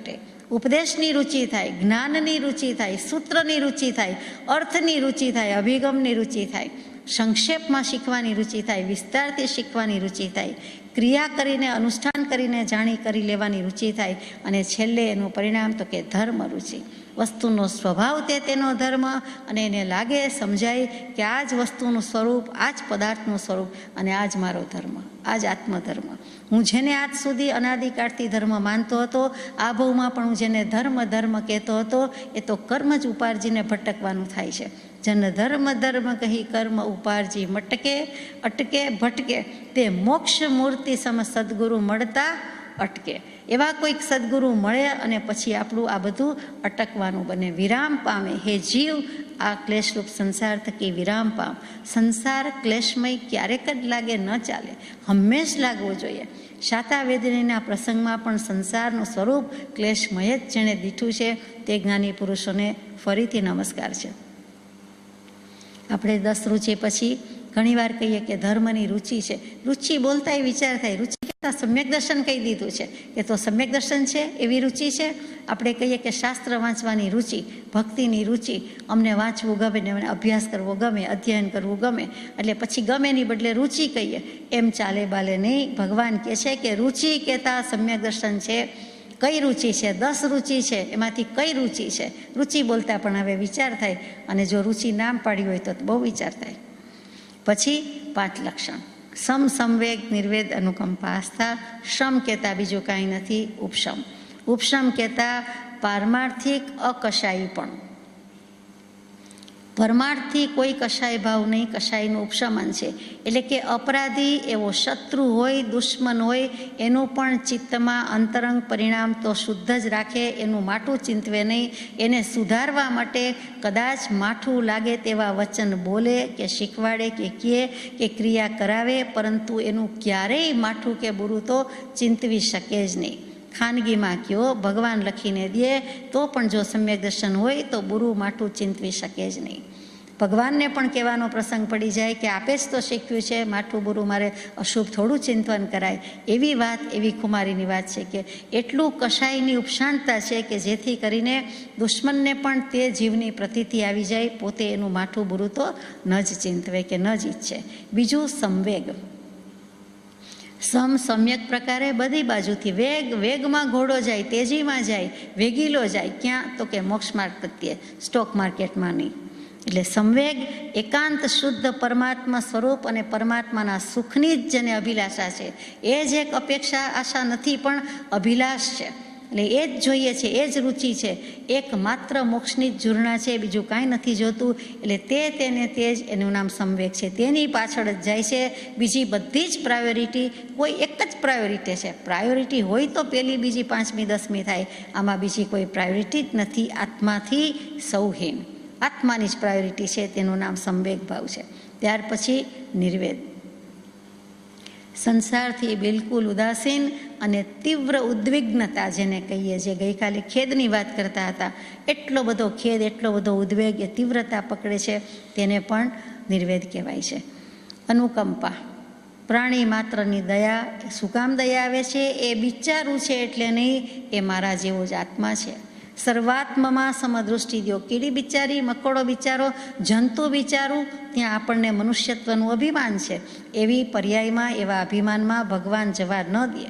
ઉપદેશની રુચિ થાય, જ્ઞાનની રુચિ થાય, સૂત્રની રુચિ થાય, અર્થની રુચિ થાય, અભિગમની રુચિ થાય, સંક્ષેપમાં શીખવાની રુચિ થાય, વિસ્તારથી શીખવાની રુચિ થાય, ક્રિયા કરીને અનુષ્ઠાન કરીને જાણી કરી લેવાની રુચિ થાય, અને છેલ્લે એનું પરિણામ તો કે ધર્મ રુચિ. વસ્તુનો સ્વભાવ તે તેનો ધર્મ, અને એને લાગે, સમજાય કે આ જ વસ્તુનું સ્વરૂપ, આ જ પદાર્થનું સ્વરૂપ, અને આ જ મારો ધર્મ, આ જ આત્મધર્મ. હું જેને આજ સુધી અનાદિકાળથી ધર્મ માનતો હતો, આ ભાવમાં પણ હું જેને ધર્મ કહેતો હતો, એ તો કર્મ જ ઉપાર્જીને ભટકવાનું થાય છે. જન ધર્મ કહી કર્મ ઉપાર્જી મટકે, અટકે ભટકે, તે મોક્ષ મૂર્તિ સમ સદગુરુ મળતા અટકે. એવા કોઈક સદગુરુ મળે અને પછી આપણું આ બધું અટકવાનું બને, વિરામ પામે. હે જીવ, આ ક્લેશરૂપ સંસાર થકી વિરામ પામ. સંસાર ક્લેશમય ક્યારેક જ લાગે, ન ચાલે, હંમેશ લાગવો જોઈએ. શાતાવેદનીના પ્રસંગમાં પણ સંસારનું સ્વરૂપ ક્લેશમય જ જેણે દીઠું છે તે જ્ઞાની પુરુષોને ફરીથી નમસ્કાર છે. આપણે 10 રુચિ પછી ઘણીવાર કહીએ કે ધર્મની રુચિ છે. રુચિ બોલતા એ વિચાર થાય, રુચિ કરતાં સમ્યક દર્શન કહી દીધું છે કે તો સમ્યક દર્શન છે એવી રુચિ છે. આપણે કહીએ કે શાસ્ત્ર વાંચવાની રુચિ, ભક્તિની રુચિ, અમને વાંચવું ગમે ને અમને અભ્યાસ કરવો ગમે, અધ્યયન કરવું ગમે, એટલે પછી ગમેની બદલે રુચિ કહીએ. એમ ચાલે બાલે નહીં. ભગવાન કહે છે કે રુચિ કહેતા સમ્યક દર્શન છે. કઈ રુચિ છે? 10 રુચિ છે, એમાંથી કઈ રુચિ છે? રુચિ બોલતા પણ હવે વિચાર થાય, અને જો રુચિ નામ પાડ્યું હોય તો બહુ વિચાર થાય. પછી 5 લક્ષણ: સમ, સંવેગ, નિર્વેદ, અનુકંપા, આસ્થા. શ્રમ કહેતા બીજું કાંઈ નથી, ઉપશમ. ઉપશમ કહેતા પારમાર્થિક અકશાયીપણ. પરમાર્થથી કોઈ કશાય ભાવ નહીં, કશાયનું ઉપશમન છે. એટલે કે અપરાધી એવો શત્રુ હોય, દુશ્મન હોય, એનું પણ ચિત્તમાં અંતરંગ પરિણામ તો શુદ્ધ જ રાખે, એનું માઠું ચિંતવે નહીં. એને સુધારવા માટે કદાચ માઠું લાગે તેવા વચન બોલે કે શીખવાડે કે કહે કે ક્રિયા કરાવે, પરંતુ એનું ક્યારેય માઠું કે બુરું તો ચિંતવી શકે જ નહીં. ખાનગીમાં કયો, ભગવાન લખીને દે તો પણ જો સમ્યક દર્શન હોય તો બુરું માઠું ચિંતવી શકે જ નહીં. ભગવાનને પણ કહેવાનો પ્રસંગ પડી જાય કે આપે જ તો શીખ્યું છે, માઠું બુરું મારે અશુભ થોડું ચિંતન કરાય. એવી વાત, એવી કુમારીની વાત છે કે એટલું કશાયની ઉપશાંતતા છે કે જેથી કરીને દુશ્મનને પણ તે જીવની પ્રતીતિ આવી જાય, પોતે એનું માઠું બુરું તો ન જ ચિંતવે કે ન જ ઈચ્છે. બીજું સંવેગ. સમ્યક પ્રકારે બધી બાજુથી વેગમાં ઘોડો જાય, તેજીમાં જાય, વેગીલો જાય. ક્યાં? તો કે મોક્ષ માર્ગ પ્રત્યે, સ્ટોક માર્કેટમાં નહીં. એટલે સંવેગ એકાંત શુદ્ધ પરમાત્મા સ્વરૂપ અને પરમાત્માના સુખની જ જેને અભિલાષા છે, એ જ એક અપેક્ષા આશા નથી પણ અભિલાષ છે. એટલે એ જ જોઈએ છે, એ જ રુચિ છે, એક માત્ર મોક્ષની જ ઝૂરણા છે, બીજું કાંઈ નથી જોતું. એટલે તેને તે જ એનું નામ સંવેગ છે. તેની પાછળ જ જાય છે. બીજી બધી જ પ્રાયોરિટી, કોઈ એક જ પ્રાયોરિટી છે. પ્રાયોરિટી હોય તો પહેલી, બીજી, પાંચમી, 10મી થાય. આમાં બીજી કોઈ પ્રાયોરિટી જ નથી. આત્માથી સૌહીન, આત્માની જ પ્રાયોરિટી છે. તેનું નામ સંવેગ ભાવ છે. ત્યાર પછી નિર્વેદ. સંસારથી બિલકુલ ઉદાસીન અને તીવ્ર ઉદ્વિગ્નતા જેને કહીએ, જે ગઈકાલે ખેદની વાત કરતા હતા, એટલો બધો ખેદ, એટલો બધો ઉદ્વેગ, એ તીવ્રતા પકડે છે, તેને પણ નિર્વેદ કહેવાય છે. અનુકંપા. પ્રાણી માત્રની દયા. શું કામ દયા આવે છે? એ બિચારું છે એટલે નહીં, એ મારા જેવો જ આત્મા છે. સર્વાત્મમાં સમદૃષ્ટિ દો. કીડી બિચારી, મકોડો બિચારો, જંતુ બિચારું, ત્યાં આપણને મનુષ્યત્વનું અભિમાન છે. એવી પર્યાયમાં, એવા અભિમાનમાં ભગવાન જવા ન દે.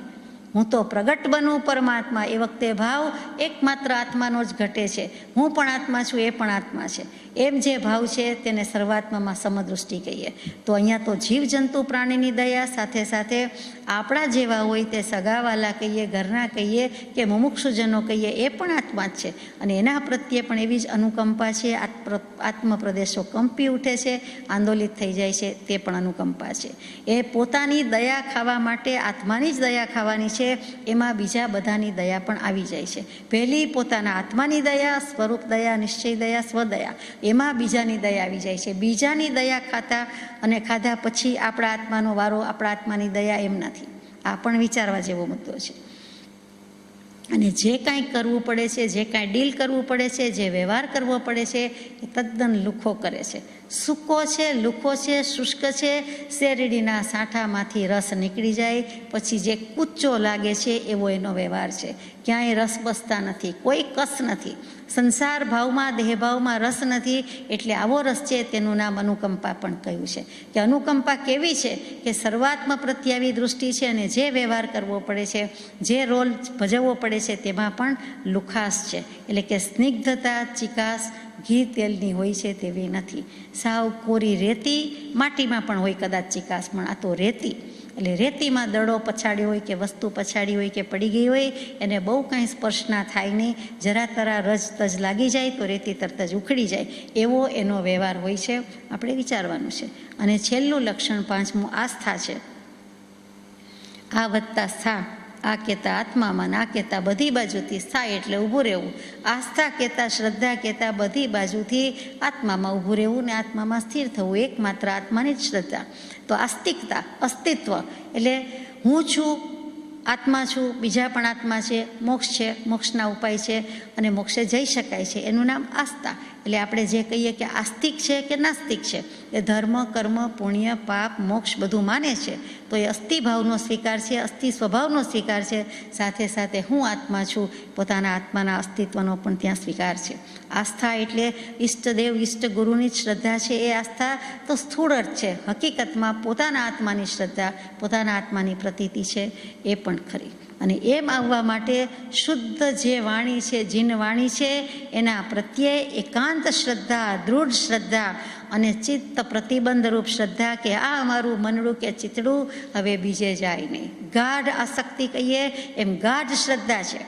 હું તો પ્રગટ બનું પરમાત્મા, એ વખતે ભાવ એકમાત્ર આત્માનો જ ઘટે છે. હું પણ આત્મા છું, એ પણ આત્મા છે. એમ જે ભાવ છે તેને સર્વાત્મામાં સમદૃષ્ટિ કહીએ. તો અહીંયા તો જીવજંતુ પ્રાણીની દયા, સાથે સાથે આપણા જેવા હોય તે સગાવાલા કહીએ, ઘરના કહીએ કે મુમુક્ષુજનો કહીએ, એ પણ આત્મા જ છે. અને એના પ્રત્યે પણ એવી જ અનુકંપા છે. આત્મપ્રદેશો કંપી ઉઠે છે, આંદોલિત થઈ જાય છે, તે પણ અનુકંપા છે. એ પોતાની દયા ખાવા માટે આત્માની જ દયા ખાવાની છે. એમાં બીજા બધાની દયા પણ આવી જાય છે. પહેલી પોતાના આત્માની દયા, સ્વરૂપ દયા, નિશ્ચય દયા, સ્વદયા. એમાં બીજાની દયા આવી જાય છે. બીજાની દયા ખાધા પછી આપણા આત્માનો વારો, આપણા આત્માની દયા, એમ નથી. આ પણ વિચારવા જેવો મુદ્દો છે. અને જે કાંઈ કરવું પડે છે, જે કાંઈ ડીલ કરવું પડે છે, જે વ્યવહાર કરવો પડે છે, એ તદ્દન લુખ્ખો કરે છે. સૂકો છે, લુખ્ખો છે, શુષ્ક છે. શેરડીના સાંઠામાંથી રસ નીકળી જાય પછી જે કૂચો લાગે છે એવો એનો વ્યવહાર છે. ક્યાંય રસ બસતા નથી, કોઈ કસ નથી. સંસાર ભાવમાં, દેહભાવમાં રસ નથી. એટલે આવો રસ છે, તેનું નામ અનુકંપા પણ કહ્યું છે. કે અનુકંપા કેવી છે? કે સર્વાત્મ પ્રત્યાવી દૃષ્ટિ છે, અને જે વ્યવહાર કરવો પડે છે, જે રોલ ભજવવો પડે છે, તેમાં પણ લુખાસ છે. એટલે કે સ્નિગ્ધતા, ચિકાસ ઘી તેલની હોય છે તેવી નથી. સાવ કોરી રેતી, માટીમાં પણ હોય કદાચ ચિકાસ, પણ આ તો રેતી. એટલે રેતીમાં દડો પછાડ્યો હોય કે વસ્તુ પછાડી હોય કે પડી ગઈ હોય, એને બહુ કાંઈ સ્પર્શ ના થાય નહીં. જરા તરા રજ તજ લાગી જાય તો રેતી તરત જ ઉખડી જાય, એવો એનો વ્યવહાર હોય છે. આપણે વિચારવાનું છે. અને છેલ્લું લક્ષણ, પાંચમું, આસ્થા છે. આ વત્તા સ્થા. આ કહેતા આત્મામાં, આ કહેતા બધી બાજુથી. સ્થાય એટલે ઊભું રહેવું. આસ્થા કહેતા, શ્રદ્ધા કહેતા બધી બાજુથી આત્મામાં ઊભું રહેવું ને આત્મામાં સ્થિર થવું. એકમાત્ર આત્માની જ શ્રદ્ધા. તો આસ્તિકતા, અસ્તિત્વ એટલે હું છું, આત્મા છું, બીજા પણ આત્મા છે, મોક્ષ છે, મોક્ષના ઉપાય છે, અને મોક્ષે જઈ શકાય છે, એનું નામ આસ્થા. એટલે આપણે જે કહીએ કે આસ્તિક છે કે નાસ્તિક છે, એ ધર્મ, કર્મ, પુણ્ય, પાપ, મોક્ષ બધું માને છે, તો એ અસ્થિભાવનો સ્વીકાર છે, અસ્થિ સ્વભાવનો સ્વીકાર છે. સાથે સાથે હું આત્મા છું, પોતાના આત્માના અસ્તિત્વનો પણ ત્યાં સ્વીકાર છે. આસ્થા એટલે ઈષ્ટદેવ, ઈષ્ટ ગુરુની જ શ્રદ્ધા છે. એ આસ્થા તો સ્થૂળ અર્થ છે. હકીકતમાં પોતાના આત્માની શ્રદ્ધા, પોતાના આત્માની પ્રતીતિ છે, એ પણ ખરી. અને એમ આવવા માટે શુદ્ધ જે વાણી છે, જીન વાણી છે, એના પ્રત્યે એકાંત શ્રદ્ધા, દૃઢ શ્રદ્ધા અને ચિત્ત પ્રતિબંધરૂપ શ્રદ્ધા કે આ અમારું મનડું કે ચિતડું હવે બીજે જાય નહીં. ગાઢ આસક્તિ કહીએ એમ ગાઢ શ્રદ્ધા છે.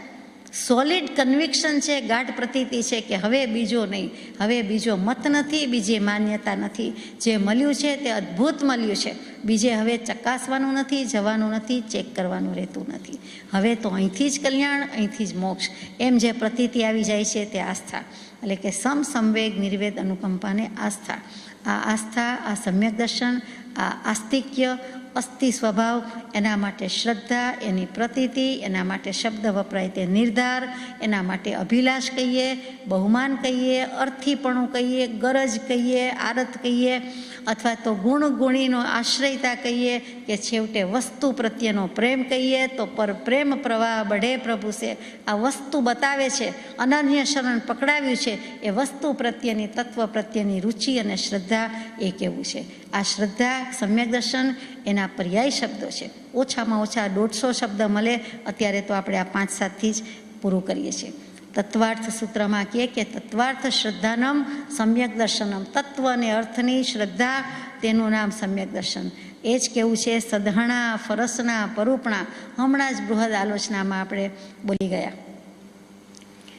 સોલિડ કન્વિક્શન છે, ગાઢ પ્રતીતિ છે કે હવે બીજો નહીં, હવે બીજો મત નથી, બીજી માન્યતા નથી. જે મળ્યું છે તે અદ્ભુત મળ્યું છે. બીજે હવે ચકાસવાનું નથી, જવાનું નથી, ચેક કરવાનું રહેતું નથી. હવે તો અહીંથી જ કલ્યાણ, અહીંથી જ મોક્ષ, એમ જે પ્રતીતિ આવી જાય છે તે આસ્થા. એટલે કે સંવેગ, નિર્વેદ, અનુકંપાને આસ્થા. આ આસ્થા, આ સમ્યક દર્શન, આ આસ્તિક્ય, અસ્થિ સ્વભાવ, એના માટે શ્રદ્ધા, એની પ્રતીતિ, એના માટે શબ્દ વપરાય તે નિર્ધાર, એના માટે અભિલાષ કહીએ, બહુમાન કહીએ, અર્થીપણું કહીએ, ગરજ કહીએ, આરત કહીએ, અથવા તો ગુણ ગુણીનો આશ્રયતા કહીએ, કે છેવટે વસ્તુ પ્રત્યેનો પ્રેમ કહીએ. તો પર પ્રેમ પ્રવાહ બઢે પ્રભુ છે. આ વસ્તુ બતાવે છે, અનન્ય શરણ પકડાવ્યું છે, એ વસ્તુ પ્રત્યેની, તત્વ પ્રત્યેની રુચિ અને શ્રદ્ધા એ કેવું છે. આ શ્રદ્ધા, સમ્યક દર્શન એના પર્યાય શબ્દો છે. ઓછામાં ઓછા 150 શબ્દ મળે. અત્યારે તો આપણે આ 5-7થી જ પૂરું કરીએ છીએ. તત્વાર્થ સૂત્રમાં કહે કે તત્વાર્થ શ્રદ્ધાનમ સમ્યક દર્શનમ. તત્વ અને અર્થની શ્રદ્ધા, તેનું નામ સમ્યક દર્શન. એ જ કેવું છે સદહણા, ફરસના, પરૂપણા. હમણાં જ બૃહદ આલોચનામાં આપણે બોલી ગયા.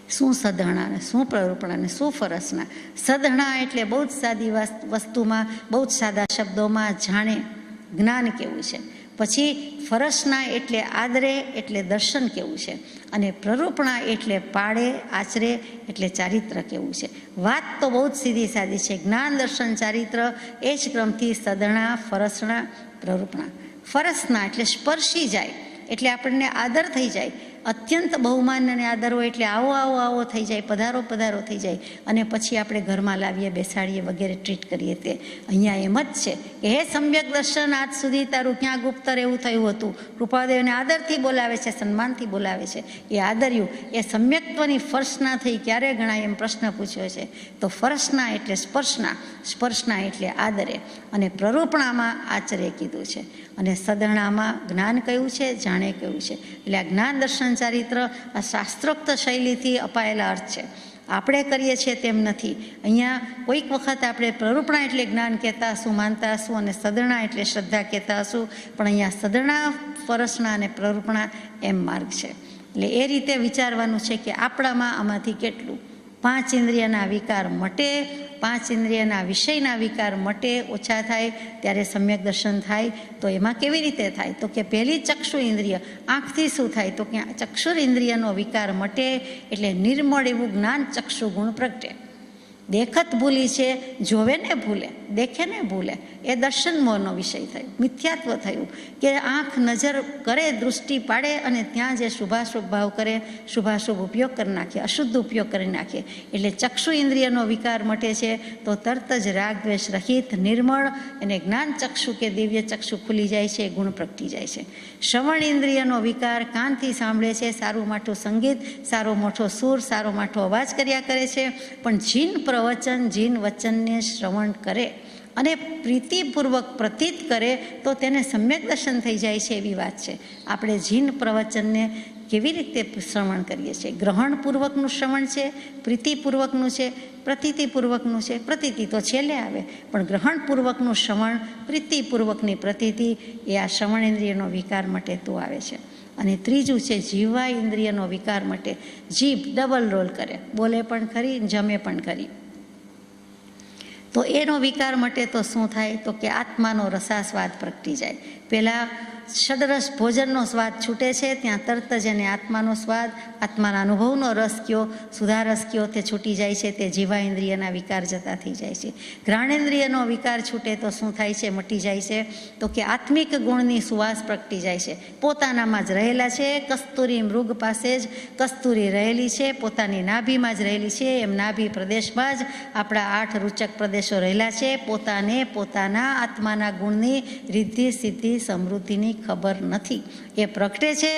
શું સદહણા ને શું પરૂપણા ને શું ફરસના. સદહણા એટલે બહુ જ સાદી વસ્તુમાં, બહુ જ સાદા શબ્દોમાં જાણે, જ્ઞાન કેવું છે. પછી ફરસના એટલે આદરે, એટલે દર્શન કેવું છે. અને પ્રરૂપણા એટલે પાળે, આચરે, એટલે ચારિત્ર કેવું છે. વાત તો બહુ જ સીધી સાદી છે. જ્ઞાન, દર્શન, ચારિત્ર, એ જ ક્રમથી સદણા, ફરસણા, પ્રરૂપણા. ફરસના એટલે સ્પર્શી જાય, એટલે આપણને આદર થઈ જાય. અત્યંત બહુમાન અને આદર હોય એટલે આવો આવો આવો થઈ જાય, પધારો પધારો થઈ જાય. અને પછી આપણે ઘરમાં લાવીએ, બેસાડીએ, વગેરે ટ્રીટ કરીએ. તે અહીંયા એમ જ છે કે હે સમ્યક દર્શન, આજ સુધી તારું ક્યાં ગુપ્ત રહેવું થયું હતું. કૃપાદેવને આદરથી બોલાવે છે, સન્માનથી બોલાવે છે. એ આદર્યું એ સમ્યક્ત્વની ફર્શના થઈ ક્યારે ગણાય એમ પ્રશ્ન પૂછ્યો છે. તો ફર્શના એટલે સ્પર્શના, સ્પર્શના એટલે આદરે, અને પ્રરૂપણામાં આચરે કીધું છે. અને સદહણામાં જ્ઞાન કયું છે, જાણે કયું છે. એટલે આ જ્ઞાન, દર્શન, ચારિત્ર આ શાસ્ત્રોક્ત શૈલીથી અપાયેલા અર્થ છે. આપણે કરીએ છીએ તેમ નથી. અહીંયા કોઈક વખત આપણે પ્રરૂપણા એટલે જ્ઞાન કહેતા હશું, માનતા હશું, અને સદરણા એટલે શ્રદ્ધા કહેતા હશું. પણ અહીંયા સદરણા, ફરસણા અને પ્રરૂપણા એમ માર્ગ છે. એટલે એ રીતે વિચારવાનું છે કે આપણામાં આમાંથી કેટલું. 5 ઇન્દ્રિયના વિકાર મટે, 5 ઇન્દ્રિયના વિષયના વિકાર મટે, ઓછા થાય, ત્યારે સમ્યક દર્શન થાય. તો એમાં કેવી રીતે થાય? તો કે પહેલી ચક્ષુ ઇન્દ્રિય, આંખથી શું થાય? તો કે ચક્ષુર ઇન્દ્રિયનો વિકાર મટે, એટલે નિર્મળ એવું જ્ઞાન ચક્ષુ ગુણ પ્રગટે. દેખત ભૂલી છે, જોવે ને ભૂલે, દેખે ને ભૂલે, એ દર્શન મોહનો વિષય થયો, મિથ્યાત્વ થયું. કે આંખ નજર કરે, દૃષ્ટિ પાડે, અને ત્યાં જે શુભાશુભ ભાવ કરે, શુભાશુભ ઉપયોગ કરી નાખે, અશુદ્ધ ઉપયોગ કરી નાખે. એટલે ચક્ષુ ઇન્દ્રિયનો વિકાર મટે છે. તો તરત જ રાગ દ્વેષ રહિત, નિર્મળ, એને જ્ઞાન ચક્ષુ કે દિવ્ય ચક્ષુ ખુલી જાય છે, ગુણ પ્રગટી જાય છે. શ્રવણ ઇન્દ્રિયનો વિકાર કાનથી સાંભળે છે, સારું માઠું સંગીત, સારો મોટો સૂર, સારો માઠો અવાજ કર્યા કરે છે. પણ જીન પ્રવચન, જીન વચનને શ્રવણ કરે અને પ્રીતિપૂર્વક પ્રતીત કરે તો તેને સમ્યક દર્શન થઈ જાય છે, એવી વાત છે. આપણે જીન પ્રવચનને કેવી રીતે શ્રવણ કરીએ છીએ? ગ્રહણપૂર્વકનું શ્રવણ છે, પ્રીતિપૂર્વકનું છે, પ્રતીતિપૂર્વકનું છે. પ્રતીતિ તો છેલ્લે આવે, પણ ગ્રહણપૂર્વકનું શ્રવણ, પ્રીતિપૂર્વકની પ્રતીતિ, એ આ શ્રવણ ઇન્દ્રિયનો વિકાર માટે તો આવે છે. અને ત્રીજું છે જીવા ઇન્દ્રિયનો વિકાર માટે. જીભ ડબલ રોલ કરે, બોલે પણ ખરી, જમે પણ ખરી. તો એનો વિકાર મટે તો શું થાય? તો કે આત્માનો રસાસ્વાદ પ્રગટી જાય. પહેલાં ષડરસ ભોજનનો સ્વાદ છૂટે છે, ત્યાં તરત જ એને આત્માનો સ્વાદ, આત્માના અનુભવનો રસ કયો, સુધારસ કયો, તે છૂટી જાય છે. તે જીવા ઇન્દ્રિયના વિકાર જતા થઈ જાય છે. ઘ્રાણેન્દ્રિયનો વિકાર છૂટે તો શું થાય છે? મટી જાય છે. તો કે આત્મિક ગુણની સુવાસ પ્રગટી જાય છે. પોતાનામાં જ રહેલા છે. કસ્તુરી મૃગ પાસે જ કસ્તુરી રહેલી છે, પોતાની નાભીમાં જ રહેલી છે. એમ નાભી પ્રદેશમાં જ આપણા 8 રૂચક પ્રદેશો રહેલા છે. પોતાને પોતાના આત્માના ગુણની રિદ્ધિ, સિદ્ધિ, સમૃદ્ધિની ખબર નથી. એ પ્રગટે છે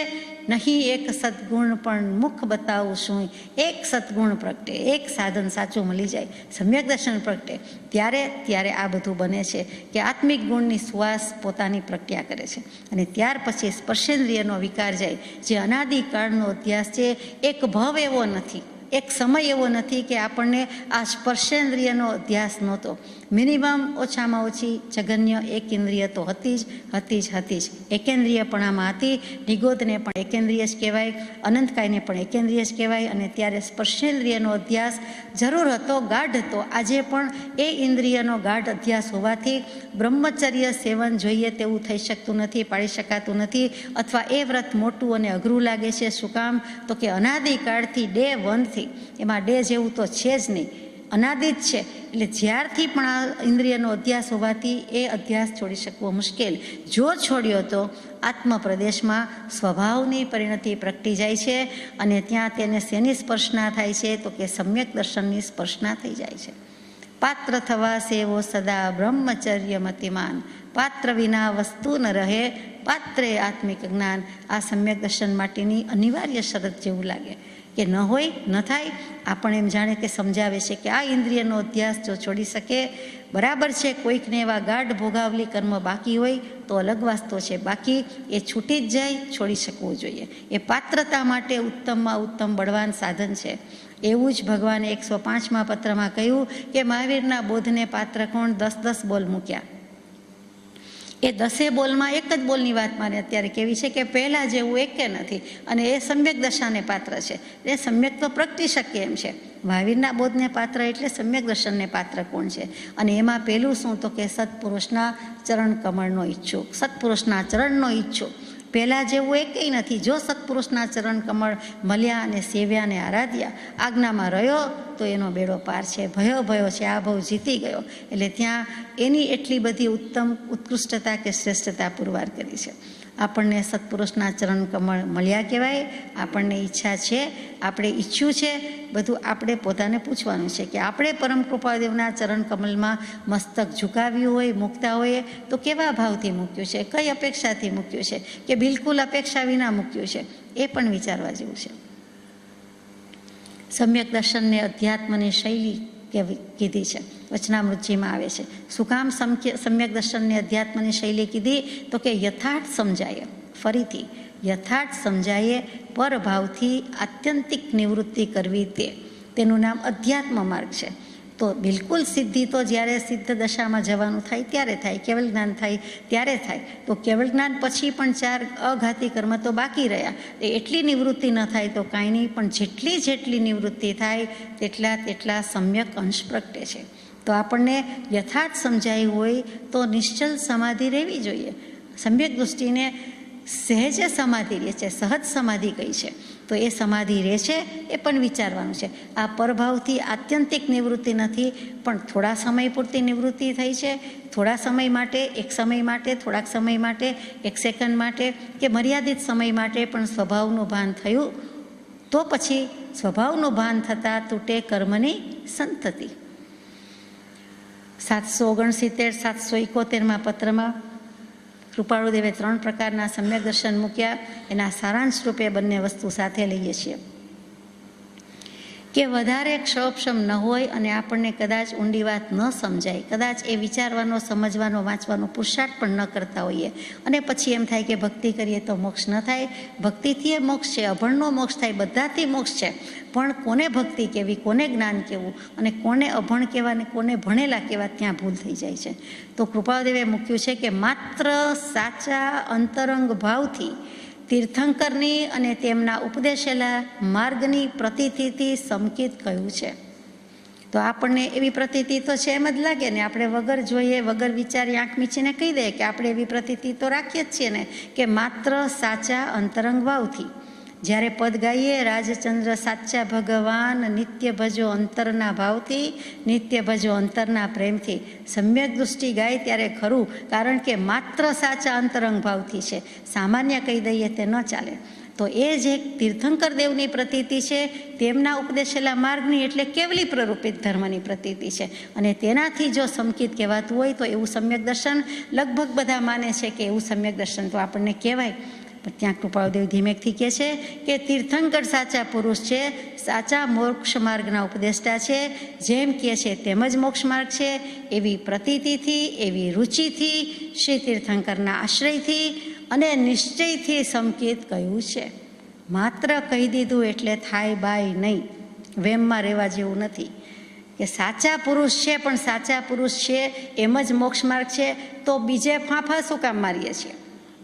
નહીં. એક સદગુણ પણ મુખ બતાવું શું, એક સદગુણ પ્રગટે, એક સાધન સાચું મળી જાય, સમ્યક દર્શન પ્રગટે, ત્યારે આ બધું બને છે કે આત્મિક ગુણની સુવાસ પોતાની પ્રગટ્યા કરે છે. અને ત્યાર પછી સ્પર્શેન્દ્રિયનો વિકાર જાય, જે અનાદિકાળનો અધ્યાસ છે. એક ભવ એવો નથી, એક સમય એવો નથી કે આપણને આ સ્પર્શેન્દ્રિયનો અધ્યાસ નહોતો. મિનિમમ ઓછામાં ઓછી જગન્ય એક ઇન્દ્રિય તો હતી જ. એકેન્દ્રિયપણામાં હતી. નિગોદને પણ એકેન્દ્રિય જ કહેવાય, અનંતકાયને પણ એકેન્દ્રિય જ કહેવાય. અને ત્યારે સ્પર્શેન્દ્રિયનો અધ્યાસ જરૂર હતો, ગાઢ હતો. આજે પણ એ ઇન્દ્રિયનો ગાઢ અધ્યાસ હોવાથી બ્રહ્મચર્ય સેવન જોઈએ તેવું થઈ શકતું નથી, પાળી શકાતું નથી. અથવા એ વ્રત મોટું અને અઘરું લાગે છે. શું કામ? તો કે અનાદિકાળથી ડે 1થી, એમાં ડે જેવું તો છે જ નહીં. અનાદિત છે. એટલે જ્યારથી પણ આ ઇન્દ્રિયનો અધ્યાસ હોવાથી એ અધ્યાસ છોડી શકવો મુશ્કેલ. જો છોડ્યો તો આત્મપ્રદેશમાં સ્વભાવની પરિણતિ પ્રગટી જાય છે અને ત્યાં તેને શેની સ્પર્શના થાય છે તો કે સમ્યક દર્શનની સ્પર્શના થઈ જાય છે. પાત્ર થવા સેવો સદા બ્રહ્મચર્ય મતિમાન, પાત્ર વિના વસ્તુ ન રહે, પાત્રે આત્મિક જ્ઞાન. આ સમ્યક દર્શન માટેની અનિવાર્ય શરત જેવું લાગે કે ન હોય ન થાય. આપણે એમ જાણે કે સમજાવે છે કે આ ઇન્દ્રિયનો અધ્યાસ જો છોડી શકે બરાબર છે. કોઈકને એવા ગાઢ ભોગાવલી કર્મ બાકી હોય તો અલગ વાસ્તો છે, બાકી એ છૂટી જ જાય, છોડી શકવું જોઈએ. એ પાત્રતા માટે ઉત્તમમાં ઉત્તમ બળવાન સાધન છે. એવું જ ભગવાને 105મા પત્રમાં કહ્યું કે મહાવીરના બોધને પાત્ર કોણ 10-10 બોલ મૂક્યા. એ 10 બોલમાં એક જ બોલની વાત મારે અત્યારે કેવી છે કે પહેલાં જેવું એકે નથી અને એ સમ્યક દશાને પાત્ર છે. એ સમ્યક તો પ્રગટી શકે એમ છે. મહાવીરના બોધને પાત્ર એટલે સમ્યક દર્શનને પાત્ર કોણ છે? અને એમાં પહેલું શું તો કે સત્પુરુષના ચરણ કમળનો ઈચ્છુક, સત્પુરુષના ચરણનો ઈચ્છુક. પહેલાં જેવું એકેય નથી. જો સત્પુરુષના ચરણ કમળ મળ્યા અને સેવ્યા અને આરાધ્યા, આજ્ઞામાં રહ્યો તો એનો બેડો પાર છે. ભયો છે, આ ભવ જીતી ગયો. એટલે ત્યાં એની એટલી બધી ઉત્તમ ઉત્કૃષ્ટતા કે શ્રેષ્ઠતા પુરવાર કરી છે. આપણને સત્પુરુષના ચરણ કમળ મળ્યા કહેવાય. આપણને ઈચ્છા છે, આપણે ઈચ્છ્યું છે, બધું આપણે પોતાને પૂછવાનું છે કે આપણે પરમ કૃપાદેવના ચરણ કમલમાં મસ્તક ઝુકાવ્યું હોય, મૂકતા હોઈએ તો કેવા ભાવથી મૂક્યું છે, કઈ અપેક્ષાથી મૂક્યું છે કે બિલકુલ અપેક્ષા વિના મૂક્યું છે, એ પણ વિચારવા જેવું છે. સમ્યક દર્શનને અધ્યાત્મની શૈલી કીધી છે, વચનામૃતજીમાં આવે છે. શું કામ સમ્યક દર્શનને અધ્યાત્મની શૈલી કીધી તો કે યથાર્થ સમજાય, ફરીથી યથાર્થ સમજાયે, પરભાવથી આત્યંતિક નિવૃત્તિ કરવી, તેનું નામ અધ્યાત્મ માર્ગ છે. તો બિલકુલ સિદ્ધિ તો જ્યારે સિદ્ધ દશામાં જવાનું થાય ત્યારે થાય, કેવલ જ્ઞાન થાય ત્યારે થાય. તો કેવલ જ્ઞાન પછી પણ 4 અઘાતી કર્મ તો બાકી રહ્યા. એટલી નિવૃત્તિ ન થાય તો કાંઈ નહીં, પણ જેટલી નિવૃત્તિ થાય તેટલા સમ્યક અંશ પ્રગટે છે. તો આપણને યથાર્થ સમજાયું હોય તો નિશ્ચલ સમાધિ રહેવી જોઈએ. સમ્યક દૃષ્ટિને સહેજે સમાધિ રહે છે, સહજ સમાધિ કઈ છે તો એ સમાધિ રહે છે, એ પણ વિચારવાનું છે. આ પરભાવથી આત્યંતિક નિવૃત્તિ નથી, પણ થોડા સમય પૂરતી નિવૃત્તિ થઈ છે. થોડા સમય માટે, એક સમય માટે, થોડાક સમય માટે, 1 સેકન્ડ માટે કે મર્યાદિત સમય માટે પણ સ્વભાવનું ભાન થયું તો પછી સ્વભાવનું ભાન થતાં તૂટે કર્મની સંતતિ. 769-771માં પત્રમાં કૃપાળુદેવે 3 પ્રકારના સમ્યક દર્શન મૂક્યા. એના સારાંશ રૂપે બંને વસ્તુ સાથે લઈએ છીએ કે વધારે ક્ષોભક્ષમ ન હોય અને આપણને કદાચ ઊંડી વાત ન સમજાય, કદાચ એ વિચારવાનો, સમજવાનો, વાંચવાનો પુરુષાર્થ પણ ન કરતા હોઈએ અને પછી એમ થાય કે ભક્તિ કરીએ તો મોક્ષ ન થાય. ભક્તિથી એ મોક્ષ છે, અભણનો મોક્ષ થાય, બધાથી મોક્ષ છે. પણ કોને ભક્તિ કહેવી, કોને જ્ઞાન કહેવું અને કોને અભણ કહેવા અને કોને ભણેલા કહેવા, ત્યાં ભૂલ થઈ જાય છે. તો કૃપાદેવે મૂક્યું છે કે માત્ર સાચા અંતરંગ ભાવથી તીર્થંકરની અને તેમના ઉપદેશેલા માર્ગની પ્રતીતિથી સમકિત કહ્યું છે. તો આપણને એવી પ્રતીતિ તો છે એમ જ લાગે ને, આપણે વગર જોઈએ, વગર વિચારી, આંખ મીચીને કહી દઈએ કે આપણે એવી પ્રતીતિ તો રાખીએ જ છીએ ને કે માત્ર સાચા અંતરંગ ભાવથી. જ્યારે પદ ગાઈએ રાજચંદ્ર સાચા ભગવાન, નિત્ય ભજો અંતરના ભાવથી, નિત્ય ભજો અંતરના પ્રેમથી. સમ્યક દૃષ્ટિ ગાય ત્યારે ખરું, કારણ કે માત્ર સાચા અંતરંગ ભાવથી છે. સામાન્ય કહી દઈએ તે ન ચાલે. તો એ જે તીર્થંકર દેવની પ્રતીતિ છે, તેમના ઉપદેશેલા માર્ગની એટલે કેવલી પ્રરૂપિત ધર્મની પ્રતીતિ છે અને તેનાથી જો સમકિત કહેવાતું હોય તો એવું સમ્યક દર્શન લગભગ બધા માને છે કે એવું સમ્યક દર્શન તો આપણને કહેવાય. પણ ત્યાં કૃપાળુદેવ ધીમેકથી કહે છે કે તીર્થંકર સાચા પુરુષ છે, સાચા મોક્ષ માર્ગના ઉપદેષ્ટા છે. જેમ કહે છે તેમ જ મોક્ષ માર્ગ છે. એવી પ્રતીતિથી, એવી રુચિથી, શ્રી તીર્થંકરના આશ્રયથી અને નિશ્ચયથી સમકિત કહ્યું છે. માત્ર કહી દીધું એટલે થાય બાય નહીં, વેમમાં રહેવા જેવું નથી કે સાચા પુરુષ છે, પણ સાચા પુરુષ છે એમ જ મોક્ષ માર્ગ છે તો બીજે ફાંફા શું કામ મારીએ છીએ,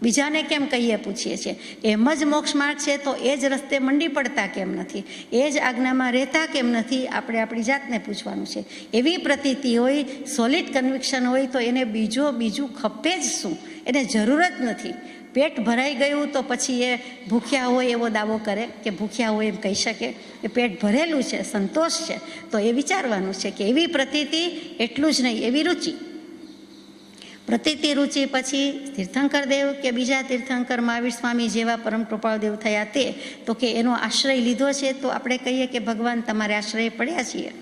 બીજાને કેમ કહીએ પૂછીએ છીએ. એમ જ મોક્ષ માર્ગ છે તો એ જ રસ્તે મંડી પડતા કેમ નથી, એ જ આજ્ઞામાં રહેતા કેમ નથી, આપણે આપણી જાતને પૂછવાનું છે. એવી પ્રતીતિ હોય, સોલિડ કન્વિક્શન હોય તો એને બીજું ખપે જ શું, એને જરૂર જ નથી. પેટ ભરાઈ ગયું તો પછી એ ભૂખ્યા હોય એવો દાવો કરે કે ભૂખ્યા હોય એમ કહી શકે કે પેટ ભરેલું છે, સંતોષ છે. તો એ વિચારવાનું છે કે એવી પ્રતીતિ, એટલું જ નહીં એવી રુચિ. પ્રતીતિ રુચિ પછી તીર્થંકર દેવ કે બીજા તીર્થંકર મહાવીર સ્વામી જેવા પરમ કૃપાળુ દેવ થયા તે તો કે એનો આશ્રય લીધો છે તો આપણે કહીએ કે ભગવાન તમારે આશ્રય પડ્યા છીએ.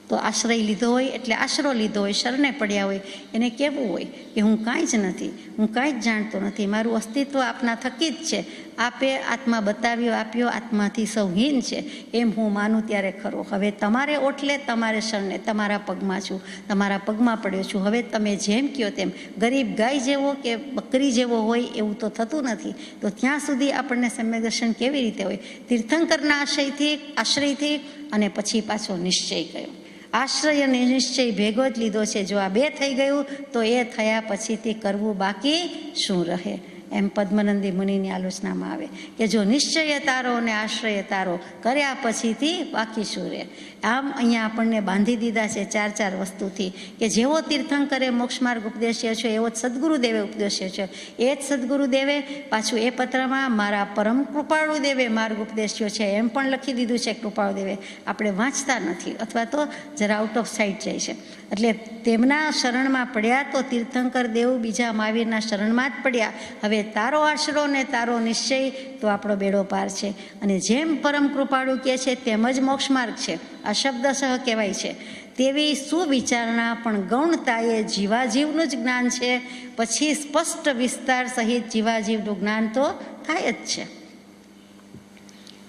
તો આશ્રય લીધો હોય એટલે આશરો લીધો હોય, શરણે પડ્યા હોય, એને કહેવું હોય કે હું કાંઈ જ નથી, હું કાંઈ જ જાણતો નથી, મારું અસ્તિત્વ આપના થકી જ છે. આપે આત્મા બતાવ્યો, આપ્યો, આત્માથી સૌ હીન છે એમ હું માનું ત્યારે ખરો. હવે તમારે ઓટલે, તમારે શરણે, તમારા પગમાં છું, તમારા પગમાં પડ્યો છું. હવે તમે જેમ કહો તેમ. ગરીબ ગાય જેવો કે બકરી જેવો હોય એવું તો થતું નથી. તો ત્યાં સુધી આપણને સમ્યક દર્શન કેવી રીતે હોય? તીર્થંકરના આશ્રયથી અને પછી પાછો નિશ્ચય કયો. આશ્રય અને નિશ્ચય ભેગો જ લીધો છે. જો આ બે થઈ ગયું તો એ થયા પછીથી કરવું બાકી શું રહે? એમ પદ્મનંદી મુનિની આલોચનામાં આવે કે જો નિશ્ચય તારો અને આશ્રય તારો કર્યા પછીથી બાકી શું રહે? આમ અહીંયા આપણને બાંધી દીધા છે ચાર વસ્તુથી કે જેવો તીર્થંકરે મોક્ષ માર્ગ ઉપદેશ્યો છે એવો જ સદગુરુદેવે ઉપદેશ્યો છે. એ જ સદગુરુદેવે પાછું એ પત્રમાં મારા પરમ કૃપાળુ દેવે માર્ગ ઉપદેશ્યો છે એમ પણ લખી દીધું છે. કૃપાળુ દેવે આપણે વાંચતા નથી અથવા તો જરા આઉટ ઓફ સાઇટ જાય છે. એટલે તેમના શરણમાં પડ્યા તો તીર્થંકર દેવ બીજા મહાવીરના શરણમાં જ પડ્યા. હવે તારો આશરો ને તારો નિશ્ચય તો આપણો બેડો પાર છે. અને જેમ પરમ કૃપાળુ કહે છે તેમ જ મોક્ષ માર્ગ છે. આ શબ્દ સહ કહેવાય છે. તેવી સુવિચારણા પણ ગૌણતાએ જીવાજીવનું જ જ્ઞાન છે. પછી સ્પષ્ટ વિસ્તાર સહિત જીવાજીવનું જ્ઞાન તો થાય જ છે.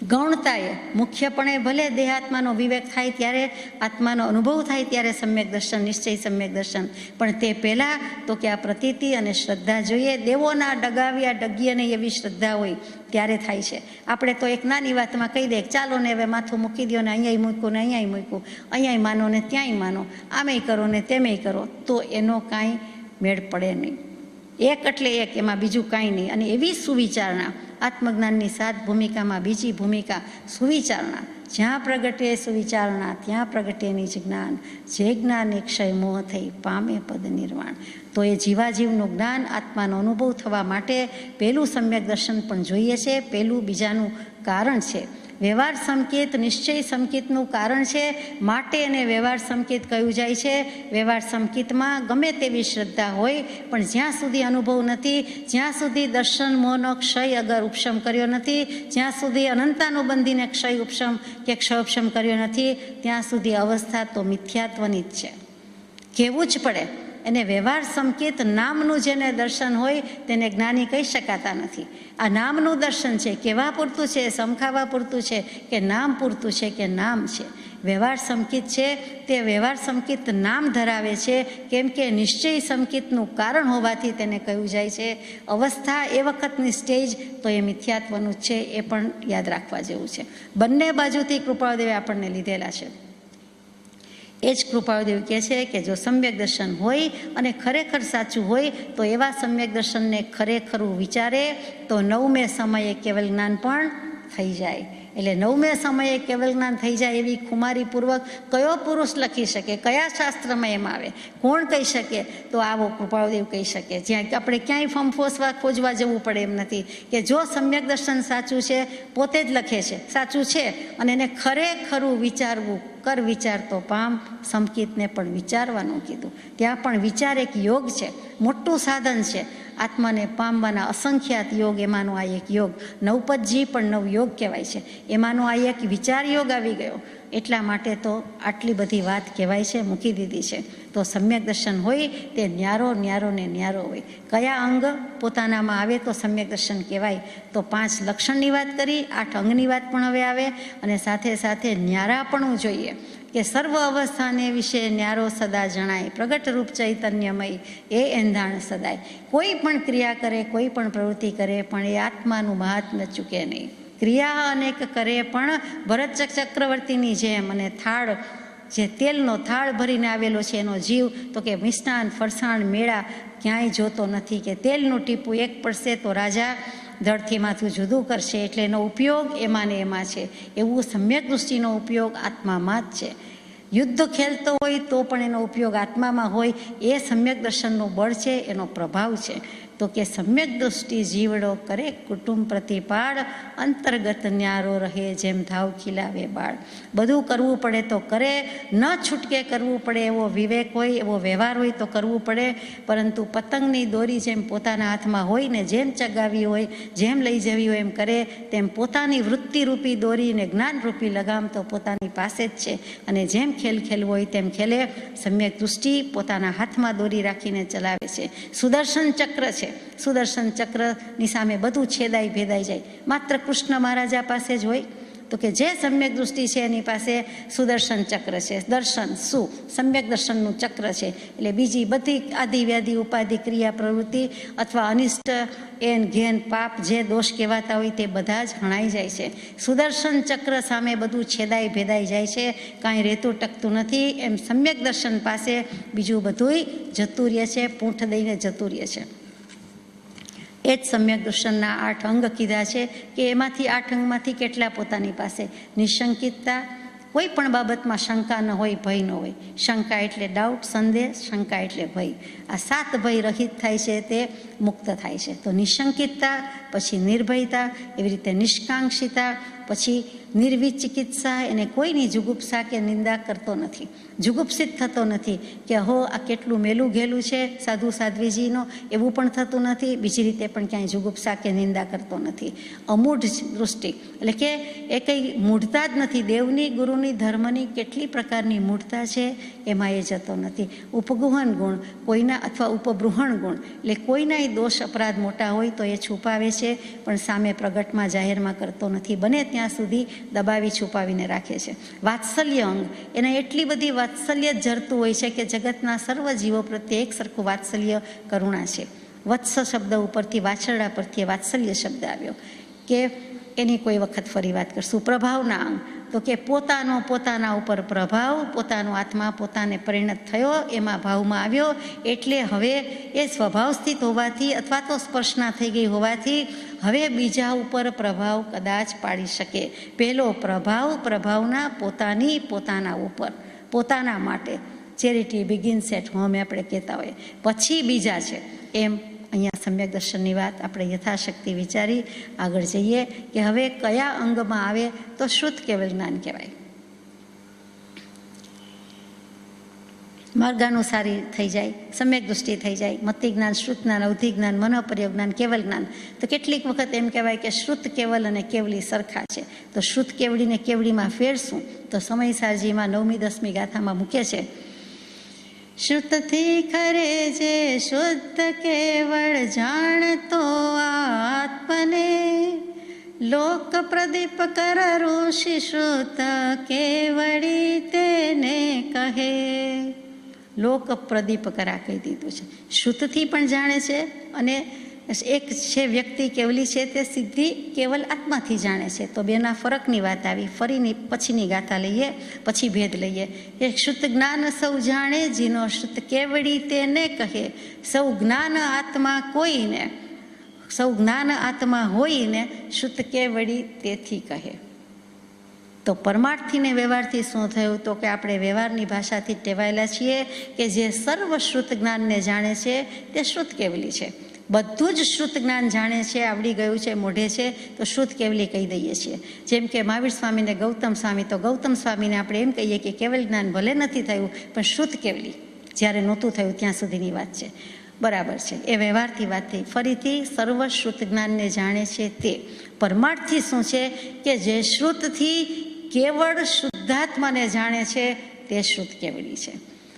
ગૌણતાએ મુખ્યપણે ભલે દેહાત્માનો વિવેક થાય ત્યારે, આત્માનો અનુભવ થાય ત્યારે સમ્યક દર્શન, નિશ્ચય સમ્યક દર્શન. પણ તે પહેલાં તો કે આ પ્રતીતિ અને શ્રદ્ધા જોઈએ. દેવોના ડગાવ્યા ડગીએ નહીં એવી શ્રદ્ધા હોય ત્યારે થાય છે. આપણે તો એક નાની વાતમાં કહી દે ચાલો ને હવે માથું મૂકી દો ને અહીંયાય મૂક્યું ને અહીંયાય મૂક્યું, અહીંયાય માનો ને ત્યાંય માનો, આમેય કરો ને તેમેય કરો, તો એનો કાંઈ મેળ પડે નહીં. એક એટલે એક, એમાં બીજું કાંઈ નહીં. અને એવી સુવિચારણા, આત્મજ્ઞાનની 7 ભૂમિકામાં બીજી ભૂમિકા સુવિચારણા. જ્યાં પ્રગટે સુવિચારણા ત્યાં પ્રગટે નિજ જ્ઞાન, જે જ્ઞાન ક્ષય મોહ થઈ પામે પદ નિર્વાણ. તો એ જીવાજીવનું જ્ઞાન, આત્માનો અનુભવ થવા માટે પહેલું સમ્યક દર્શન પણ જોઈએ છે. પહેલું બીજાનું કારણ છે. વ્યવહાર સંકેત નિશ્ચય સંકેતનું કારણ છે. માટે એને વ્યવહાર સંકેત કહ્યું જાય છે. વ્યવહાર સંકેતમાં ગમે તેવી શ્રદ્ધા હોય પણ જ્યાં સુધી અનુભવ નથી, જ્યાં સુધી દર્શન મોહનો ક્ષય અગર ઉપશમ કર્યો નથી, જ્યાં સુધી અનંતાનુબંધીને ક્ષય ઉપશમ કે ક્ષયોપશમ કર્યો નથી, ત્યાં સુધી અવસ્થા તો મિથ્યાત્વની જ છે. કહેવું જ પડે. એને વ્યવહાર સંકેત નામનું જેને દર્શન હોય તેને જ્ઞાની કહી શકાતા નથી. આ નામનું દર્શન છે. કેવા પૂરતું છે? સમખાવા પૂરતું છે કે નામ પૂરતું છે કે નામ છે? વ્યવહાર સંકેત છે તે વ્યવહાર સંકેત નામ ધરાવે છે. કેમ કે નિશ્ચય સંકેતનું કારણ હોવાથી તેને કહ્યું જાય છે. અવસ્થા એ વખતની સ્ટેજ તો એ મિથ્યાત્વનું જ છે. એ પણ યાદ રાખવા જેવું છે. બંને બાજુથી કૃપાળુદેવે આપણને લીધેલા છે. એ જ કૃપાળુદેવ કહે છે કે જો સમ્યક દર્શન હોય અને ખરેખર સાચું હોય તો એવા સમ્યક દર્શનને ખરેખરું વિચારે તો 9મે સમયે કેવલ જ્ઞાન પણ થઈ જાય. એટલે 9મે સમયે કેવલ જ્ઞાન થઈ જાય એવી ખુમારીપૂર્વક કયો પુરુષ લખી શકે? કયા શાસ્ત્રમાં એમ આવે? કોણ કહી શકે? તો આવો કૃપાળુદેવ કહી શકે. જ્યાં આપણે ક્યાંય ફંફોસવા ખોજવા જવું પડે એમ નથી કે જો સમ્યક દર્શન સાચું છે, પોતે જ લખે છે સાચું છે અને એને ખરેખરું વિચારવું. કર વિચાર તો પામ, સંકેતને પણ વિચારવાનું કીધું. ત્યાં પણ વિચાર એક યોગ છે, મોટું સાધન છે. આત્માને પામવાના અસંખ્યાત યોગ, એમાંનો આ એક યોગ. નવપદજી પણ નવયોગ કહેવાય છે. એમાંનો આ એક વિચાર યોગ આવી ગયો. એટલા માટે તો આટલી બધી વાત કહેવાય છે, મૂકી દીધી છે. તો સમ્યક દર્શન હોય તે ન્યારો ને ન્યારો હોય. કયા અંગ પોતાનામાં આવે તો સમ્યક દર્શન કહેવાય? તો 5 લક્ષણની વાત કરી, 8 અંગની વાત પણ હવે આવે. અને સાથે સાથે ન્યારાપણું જોઈએ કે સર્વ અવસ્થાને વિશે ન્યારો સદા જણાય. પ્રગટ રૂપ ચૈતન્યમય એ એંધાણ સદાય. કોઈ પણ ક્રિયા કરે, કોઈ પણ પ્રવૃત્તિ કરે પણ એ આત્માનું મહાત્મ્ય ચૂકે નહીં. ક્રિયા અનેક કરે પણ ભરત ચક્રવર્તીની જેમ. અને થાળ, જે તેલનો થાળ ભરીને આવેલો છે એનો જીવ તો કે મિષ્ટાન, ફરસાણ, મેળા ક્યાંય જોતો નથી કે તેલનું ટીપું એક પડશે તો રાજા ધડથી માથું જુદું કરશે. એટલે એનો ઉપયોગ એમાં ને એમાં છે. એવું સમ્યક દૃષ્ટિનો ઉપયોગ આત્મામાં જ છે. યુદ્ધ ખેલતો હોય તો પણ એનો ઉપયોગ આત્મામાં હોય. એ સમ્યક દર્શનનું બળ છે, એનો પ્રભાવ છે. તો કે સમ્યક દૃષ્ટિ જીવડો કરે કુટુંબ પ્રતિપાળ, અંતર્ગત ન્યારો રહે જેમ ધાવ ખીલાવે બાળ. બધું કરવું પડે તો કરે, ન છૂટકે કરવું પડે એવો વિવેક હોય, એવો વ્યવહાર હોય તો કરવું પડે. પરંતુ પતંગની દોરી જેમ પોતાના હાથમાં હોય ને જેમ ચગાવી હોય, જેમ લઈ જવી હોય એમ કરે, તેમ પોતાની વૃત્તિરૂપી દોરીને જ્ઞાનરૂપી લગામ તો પોતાની પાસે જ છે. અને જેમ ખેલ ખેલવો હોય તેમ ખેલે. સમ્યક દૃષ્ટિ પોતાના હાથમાં દોરી રાખીને ચલાવે છે. સુદર્શન ચક્ર છે, સુદર્શન ચક્રની સામે બધું છેદાઈ ભેદાઈ જાય. માત્ર કૃષ્ણ મહારાજા પાસે જ હોય? તો કે જે સમ્યક દૃષ્ટિ છે એની પાસે સુદર્શન ચક્ર છે. દર્શન શું? સમ્યક દર્શનનું ચક્ર છે. એટલે બીજી બધી આદિ વ્યાધિ ઉપાધિ ક્રિયા પ્રવૃત્તિ અથવા અનિષ્ટ એન ઘેન પાપ જે દોષ કહેવાતા હોય તે બધા જ હણાઈ જાય છે. સુદર્શન ચક્ર સામે બધું છેદાઈ ભેદાઈ જાય છે, કાંઈ રહેતું ટકતું નથી. એમ સમ્યક દર્શન પાસે બીજું બધુંય જતું રહે છે, પૂંઠ દઈને જતું રહે છે. એ જ સમ્યક દર્શનના 8 અંગ કીધા છે કે એમાંથી 8 અંગમાંથી કેટલા પોતાની પાસે? નિશંકિતતા, કોઈ પણ બાબતમાં શંકા ન હોય, ભય ન હોય. શંકા એટલે ડાઉટ, સંદેહ, શંકા એટલે ભય. આ 7 ભય રહિત થાય છે તે મુક્ત થાય છે. તો નિશંકિતતા, પછી નિર્ભયતા, એવી રીતે નિષ્કાંક્ષિતા, પછી નિર્વિચિકિત્સા, એને કોઈની જુગુપ્સા કે નિંદા કરતો નથી, જુગુપ્સિત થતો નથી કે હો આ કેટલું મેલું ઘેલું છે સાધુ સાધ્વીજીનો, એવું પણ થતું નથી. બીજી રીતે પણ ક્યાંય જુગુપ્સા કે નિંદા કરતો નથી. અમૂઢ દૃષ્ટિ એટલે કે એ કંઈ મૂઢતા જ નથી. દેવની, ગુરુની, ધર્મની કેટલી પ્રકારની મૂઢતા છે એમાં એ જતો નથી. ઉપગુહન ગુણ કોઈના અથવા ઉપબૃહણ ગુણ એટલે કોઈનાય દોષ અપરાધ મોટા હોય તો એ છુપાવે છે, પણ સામે પ્રગટમાં જાહેરમાં કરતો નથી. બને ત્યાં સુધી દબાવી છુપાવીને રાખે છે. વાત્સલ્ય અંગ, એને એટલી બધી વાત્સલ્ય જ જરતું હોય છે કે જગતના સર્વ જીવો પ્રત્યે એક સરખું વાત્સલ્ય કરુણા છે. વત્સ શબ્દ ઉપરથી, વાછરડા પરથી વાત્સલ્ય શબ્દ આવ્યો કે એની કોઈ વખત ફરી વાત કરશું. પ્રભાવના અંગ, તો કે પોતાના ઉપર પ્રભાવ, પોતાનો આત્મા પોતાને પરિણત થયો, એમાં ભાવમાં આવ્યો, એટલે હવે એ સ્વભાવ સ્થિત હોવાથી અથવા તો સ્પર્શના થઈ ગઈ હોવાથી હવે બીજા ઉપર પ્રભાવ કદાચ પાડી શકે. પહેલો પ્રભાવ, પ્રભાવના પોતાના ઉપર, પોતાના માટે. ચેરિટી બિગિન્સ એટ હોમ આપણે કહેતા હોઈએ. પછી બીજા છે. એમ અહીંયા સમ્યક દર્શનની વાત આપણે યથાશક્તિ વિચારી આગળ જઈએ કે હવે કયા અંગમાં આવે તો શુદ્ધ કેવલ જ્ઞાન કહેવાય. માર્ગાનુસારી થઈ જાય, સમ્યક દૃષ્ટિ થઈ જાય, મતિ જ્ઞાન, શ્રુત જ્ઞાન, અવધિ જ્ઞાન, મનોપર્ય જ્ઞાન, કેવલ જ્ઞાન. તો કેટલીક વખત એમ કહેવાય કે શ્રુત કેવલ અને કેવલી સરખા છે. તો શ્રુત કેવડીને કેવડીમાં ફેરશું તો સમયસારજીમાં 9મી 10મી ગાથામાં મૂકે છે. શ્રુતથી ખરે જે શુદ્ધ કેવળ જાણતો આત્મને, લોક પ્રદીપ કર ઋષિ શ્રુત કેવડી તેને કહે. લોક પ્રદીપ કરા કહી દીધું છે. શ્રુતથી પણ જાણે છે અને એક છે વ્યક્તિ કેવલી છે તે સીધી કેવલ આત્માથી જાણે છે. તો બેના ફરકની વાત આવી. ફરીની પછીની ગાથા લઈએ, પછી ભેદ લઈએ. એક શુદ્ધ જ્ઞાન સૌ જાણે, જીનો શુદ્ધ કેવડી તેને કહે. સૌ જ્ઞાન આત્મા કોઈને, સૌ જ્ઞાન આત્મા હોઈને શુદ્ધ કેવડી તેથી કહે. તો પરમાર્થથી ને વ્યવહારથી શું થયું? તો કે આપણે વ્યવહારની ભાષાથી ટેવાયેલા છીએ કે જે સર્વ શ્રુત જ્ઞાનને જાણે છે તે શ્રુત કેવલી છે. બધું જ શ્રુત જ્ઞાન જાણે છે, આવડી ગયું છે, મોઢે છે, તો શ્રુત કેવલી કહી દઈએ છીએ. જેમ કે મહાવીર સ્વામીને ગૌતમ સ્વામી, તો ગૌતમ સ્વામીને આપણે એમ કહીએ કે કેવલ જ્ઞાન ભલે નથી થયું પણ શ્રુત કેવલી જ્યારે નહોતું થયું ત્યાં સુધીની વાત છે. બરાબર છે, એ વ્યવહારથી વાત થઈ. ફરીથી સર્વ શ્રુત જ્ઞાનને જાણે છે તે. પરમાર્થથી શું છે કે જે શ્રુતથી કેવળ શુદ્ધાત્માને જાણે છે તે શ્રુત કેવલી છે.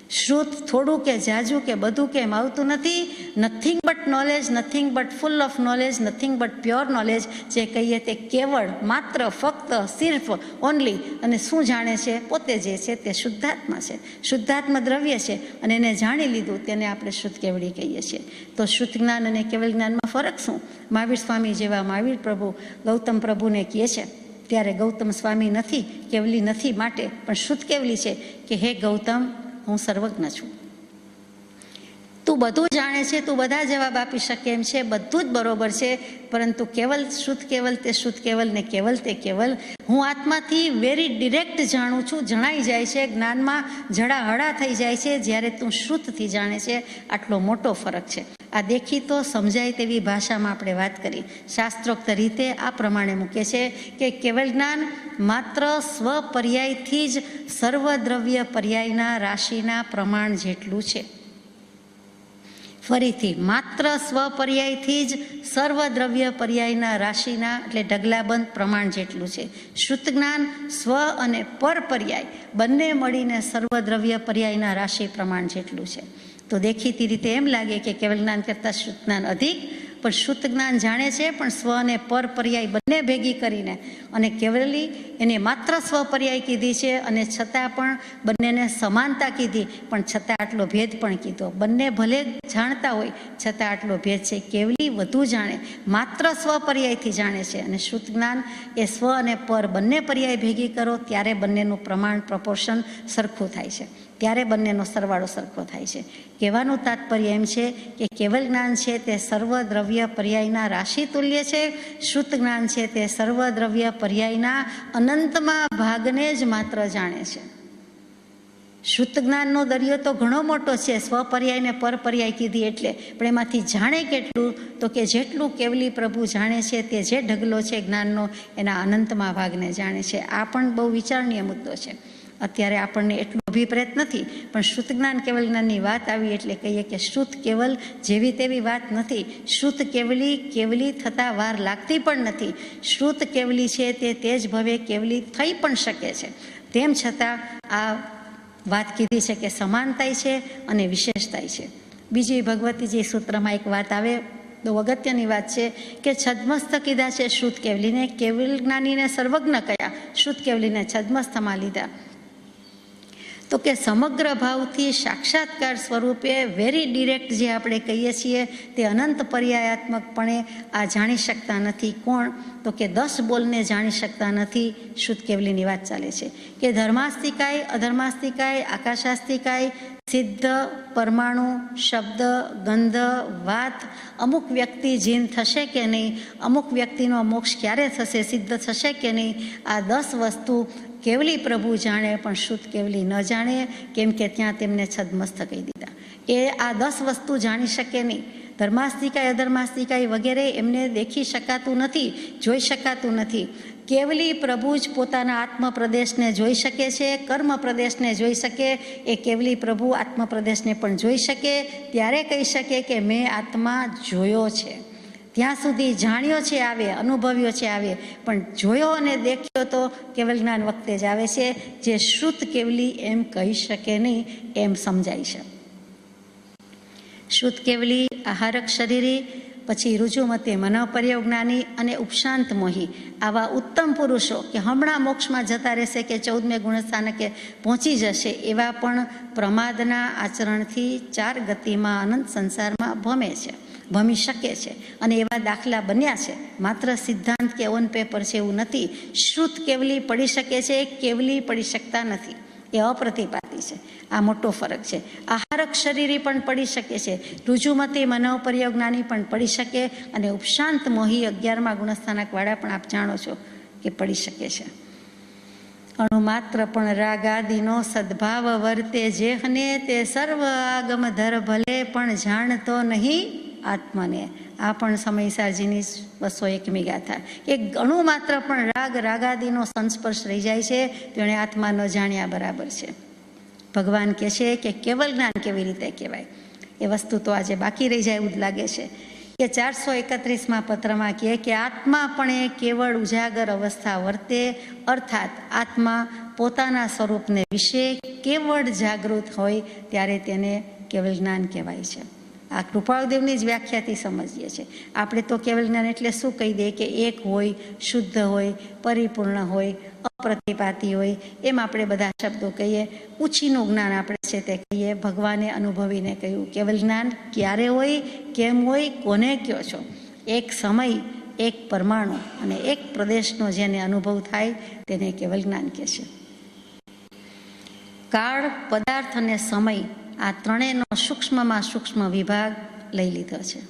શ્રુત થોડું કે જાજુ કે બધું કેમ આવતું નથી. Nothing but knowledge, nothing but full of knowledge, nothing but pure knowledge જે કહીએ તે કેવળ, માત્ર, ફક્ત, સિર્ફ, ઓનલી. અને શું જાણે છે? પોતે જે છે તે શુદ્ધાત્મા છે, શુદ્ધાત્મા દ્રવ્ય છે અને એને જાણી લીધું તેને આપણે શુદ્ધ કેવડી કહીએ છીએ. તો શુદ્ધ જ્ઞાન અને કેવલ જ્ઞાનમાં ફરક શું? મહાવીર સ્વામી જેવા મહાવીર પ્રભુ ગૌતમ પ્રભુને કહે છે ત્યારે ગૌતમ સ્વામી નથી, કેવલી નથી માટે, પણ શુદ્ધ કેવલી છે કે હે ગૌતમ, હું સર્વજ્ઞ છું, તું બધું જાણે છે, તું બધા જવાબ આપી શકે એમ છે, બધું જ બરોબર છે, પરંતુ કેવલ શુદ્ધ કેવલ તે શુદ્ધ કેવલ ને કેવલ તે કેવલ. હું આત્માથી વેરી ડિરેક્ટ જાણું છું, જણાઈ જાય છે, જ્ઞાનમાં જડાહડા થઈ જાય છે જ્યારે તું શ્રુતથી જાણે છે. આટલો મોટો ફરક છે. આ દેખીતો સમજાય તેવી ભાષામાં આપણે વાત કરી. શાસ્ત્રોક્ત રીતે આ પ્રમાણે મૂકે છે કે કેવળ જ્ઞાન માત્ર સ્વપર્યાયથી જ સર્વદ્રવ્ય પર્યાયના રાશિના પ્રમાણ જેટલું છે. ફરીથી, માત્ર સ્વપર્યાયથી જ સર્વદ્રવ્ય પર્યાયના રાશિના એટલે ઢગલાબંધ પ્રમાણ જેટલું છે. શુદ્ધ જ્ઞાન સ્વ અને પર પર્યાય બંને મળીને સર્વદ્રવ્ય પર્યાયના રાશિ પ્રમાણ જેટલું છે. તો દેખીતી રીતે એમ લાગે કે કેવળ જ્ઞાન કરતાં શુદ્ધ જ્ઞાન અધિક, પણ શુદ્ધ જ્ઞાન જાણે છે પણ સ્વ અને પર પર્યાય બંને ભેગી કરીને અને કેવલી એને માત્ર સ્વ પર્યાય કીધી છે અને છતાં પણ બંનેને સમાનતા કીધી, પણ છતાં આટલો ભેદ પણ કીધો. બંને ભલે જાણતા હોય છતાં આટલો ભેદ છે. કેવલી વધુ જાણે, માત્ર સ્વ પર્યાયથી જાણે છે, અને શુદ્ધ જ્ઞાન એ સ્વ અને પર બંને પર્યાય ભેગી કરો ત્યારે બંનેનું પ્રમાણ પ્રપોર્શન સરખું થાય છે, ત્યારે બંનેનો સરવાળો સરખો થાય છે. કહેવાનું તાત્પર્ય એમ છે કે કેવલ જ્ઞાન છે તે સર્વદ્રવ્ય પર્યાયના રાશિ તુલ્ય છે. શુદ્ધ જ્ઞાન છે તે સર્વદ્રવ્ય પર્યાયના અનંતમાં ભાગને જ માત્ર જાણે છે. શુદ્ધ જ્ઞાનનો દરિયો તો ઘણો મોટો છે, સ્વપર્યાયને પરપર્યાય કીધી એટલે, પણ એમાંથી જાણે કેટલું? તો કે જેટલું કેવલી પ્રભુ જાણે છે તે જે ઢગલો છે જ્ઞાનનો એના અનંતમાં ભાગને જાણે છે. આ પણ બહુ વિચારણીય મુદ્દો છે. અત્યારે આપણને એટલું અભિપ્રેત નથી, પણ શુદ્ધ જ્ઞાન કેવલ જ્ઞાનની વાત આવી એટલે કહીએ કે શુદ્ધ કેવલ જેવી તેવી વાત નથી. શુદ્ધ કેવલી થતાં વાર લાગતી પણ નથી. શુદ્ધ કેવલી છે તે જ ભવે કેવલી થઈ પણ શકે છે. તેમ છતાં આ વાત કીધી છે કે સમાનતાય છે અને વિશેષતાય છે. બીજી ભગવતીજી સૂત્રમાં એક વાત આવે, બહુ અગત્યની વાત છે કે છદ્મસ્થ કીધા છે શુદ્ધ કેવલીને. કેવલ જ્ઞાનીને સર્વજ્ઞ કયા, શુદ્ધ કેવલીને છદ્મસ્થમાં લીધા. તો કે સમગ્ર ભાવથી સાક્ષાત્કાર સ્વરૂપે વેરી ડિરેક્ટ જે આપણે કહીએ છીએ તે અનંત પર્યાયાત્મકપણે આ જાણી શકતા નથી. કોણ? તો કે 10 બોલને જાણી શકતા નથી. શુદ્ધ કેવલીની વાત ચાલે છે કે ધર્માસ્તિકાય, અધર્માસ્તિકાય, આકાશાસ્તિકાય, સિદ્ધ, પરમાણુ, શબ્દ, ગંધ, વાત, અમુક વ્યક્તિ જીન થશે કે નહીં, અમુક વ્યક્તિનો મોક્ષ ક્યારે થશે, સિદ્ધ થશે કે નહીં, આ 10 વસ્તુ કેવલી પ્રભુ જાણે પણ શુદ્ધ કેવલી ન જાણે, કેમ કે ત્યાં તેમને છદ્મસ્થ કહી દીધા. એ આ 10 વસ્તુ જાણી શકે નહીં. ધર્માસ્તિકાય, અધર્માસ્તિકાય વગેરે એમને દેખી શકાતું નથી, જોઈ શકાતું નથી. કેવલી પ્રભુ જ પોતાના આત્મપ્રદેશને જોઈ શકે છે, કર્મ પ્રદેશને જોઈ શકે. એ કેવલી પ્રભુ આત્મપ્રદેશને પણ જોઈ શકે, ત્યારે કહી શકે કે મેં આત્મા જોયો છે. ત્યાં સુધી જાણ્યો છે આવે, અનુભવ્યો છે આવે, પણ જોયો અને દેખ્યો તો કેવલ જ્ઞાન વખતે જ આવે છે. જે શુદ્ધ કેવલી એમ કહી શકે નહીં, એમ સમજાય છે. શુદ્ધ કેવલી, આહારક શરીરી, પછી રુજુમતે મનોપર્યોજ્ઞાની અને ઉપશાંત મોહી, આવા ઉત્તમ પુરુષો કે હમણાં મોક્ષમાં જતા રહેશે કે 14મે ગુણસ્થાનકે પહોંચી જશે, એવા પણ પ્રમાદના આચરણથી 4 ગતિમાં અનંત સંસારમાં ભમી શકે છે. અને એવા દાખલા બન્યા છે. માત્ર સિદ્ધાંત કે ઓન પેપર છે એવું નથી. શુદ્ધ કેવલી પડી શકે છે, કેવલી પડી શકતા નથી. એ અપ્રતિપાતી છે. આ મોટો ફરક છે. આહારક શરીરી પણ પડી શકે છે, રુજુમતી મનોપર્યોજ્ઞાની પણ પડી શકે, અને ઉપશાંત મોહી 11મા ગુણસ્થાનકવાળા પણ આપ જાણો છો કે પડી શકે છે. અણુમાત્ર પણ રાગાદિનો સદભાવ વર્તે જેહને, તે સર્વ આગમ ધર ભલે પણ જાણતો નહીં આત્મને. આ પણ સમયસારજીની 201મી ગાથા. કે અણુ માત્ર પણ રાગાદિનો સંસ્પર્શ રહી જાય છે તો એણે આત્મા ન જાણ્યા બરાબર છે. ભગવાન કહે છે કે કેવલ જ્ઞાન કેવી રીતે કહેવાય, એ વસ્તુ તો આજે બાકી રહી જાય એવું જ લાગે છે. કે 431મા પત્રમાં કહે કે આત્મા પણ એ કેવળ ઉજાગર અવસ્થા વર્તે, અર્થાત આત્મા પોતાના સ્વરૂપને વિશે કેવળ જાગૃત હોય ત્યારે તેને કેવલ જ્ઞાન કહેવાય છે. આ કૃપાળદેવની જ વ્યાખ્યાથી સમજીએ છીએ. આપણે તો કેવલ જ્ઞાન એટલે શું કહી દઈએ કે એક હોય, શુદ્ધ હોય, પરિપૂર્ણ હોય, અપ્રતિપાતી હોય, એમ આપણે બધા શબ્દો કહીએ. ઊંચીનું જ્ઞાન આપણે છે તે કહીએ. ભગવાને અનુભવીને કહ્યું કેવલ જ્ઞાન ક્યારે હોય, કેમ હોય, કોને કહો છો? એક સમય, એક પરમાણુ અને એક પ્રદેશનો જેને અનુભવ થાય તેને કેવલ જ્ઞાન કહે છે. કાળ, પદાર્થ અને સમય, આ ત્રણેયનો સૂક્ષ્મમાં સૂક્ષ્મ વિભાગ લઈ લીધો છે.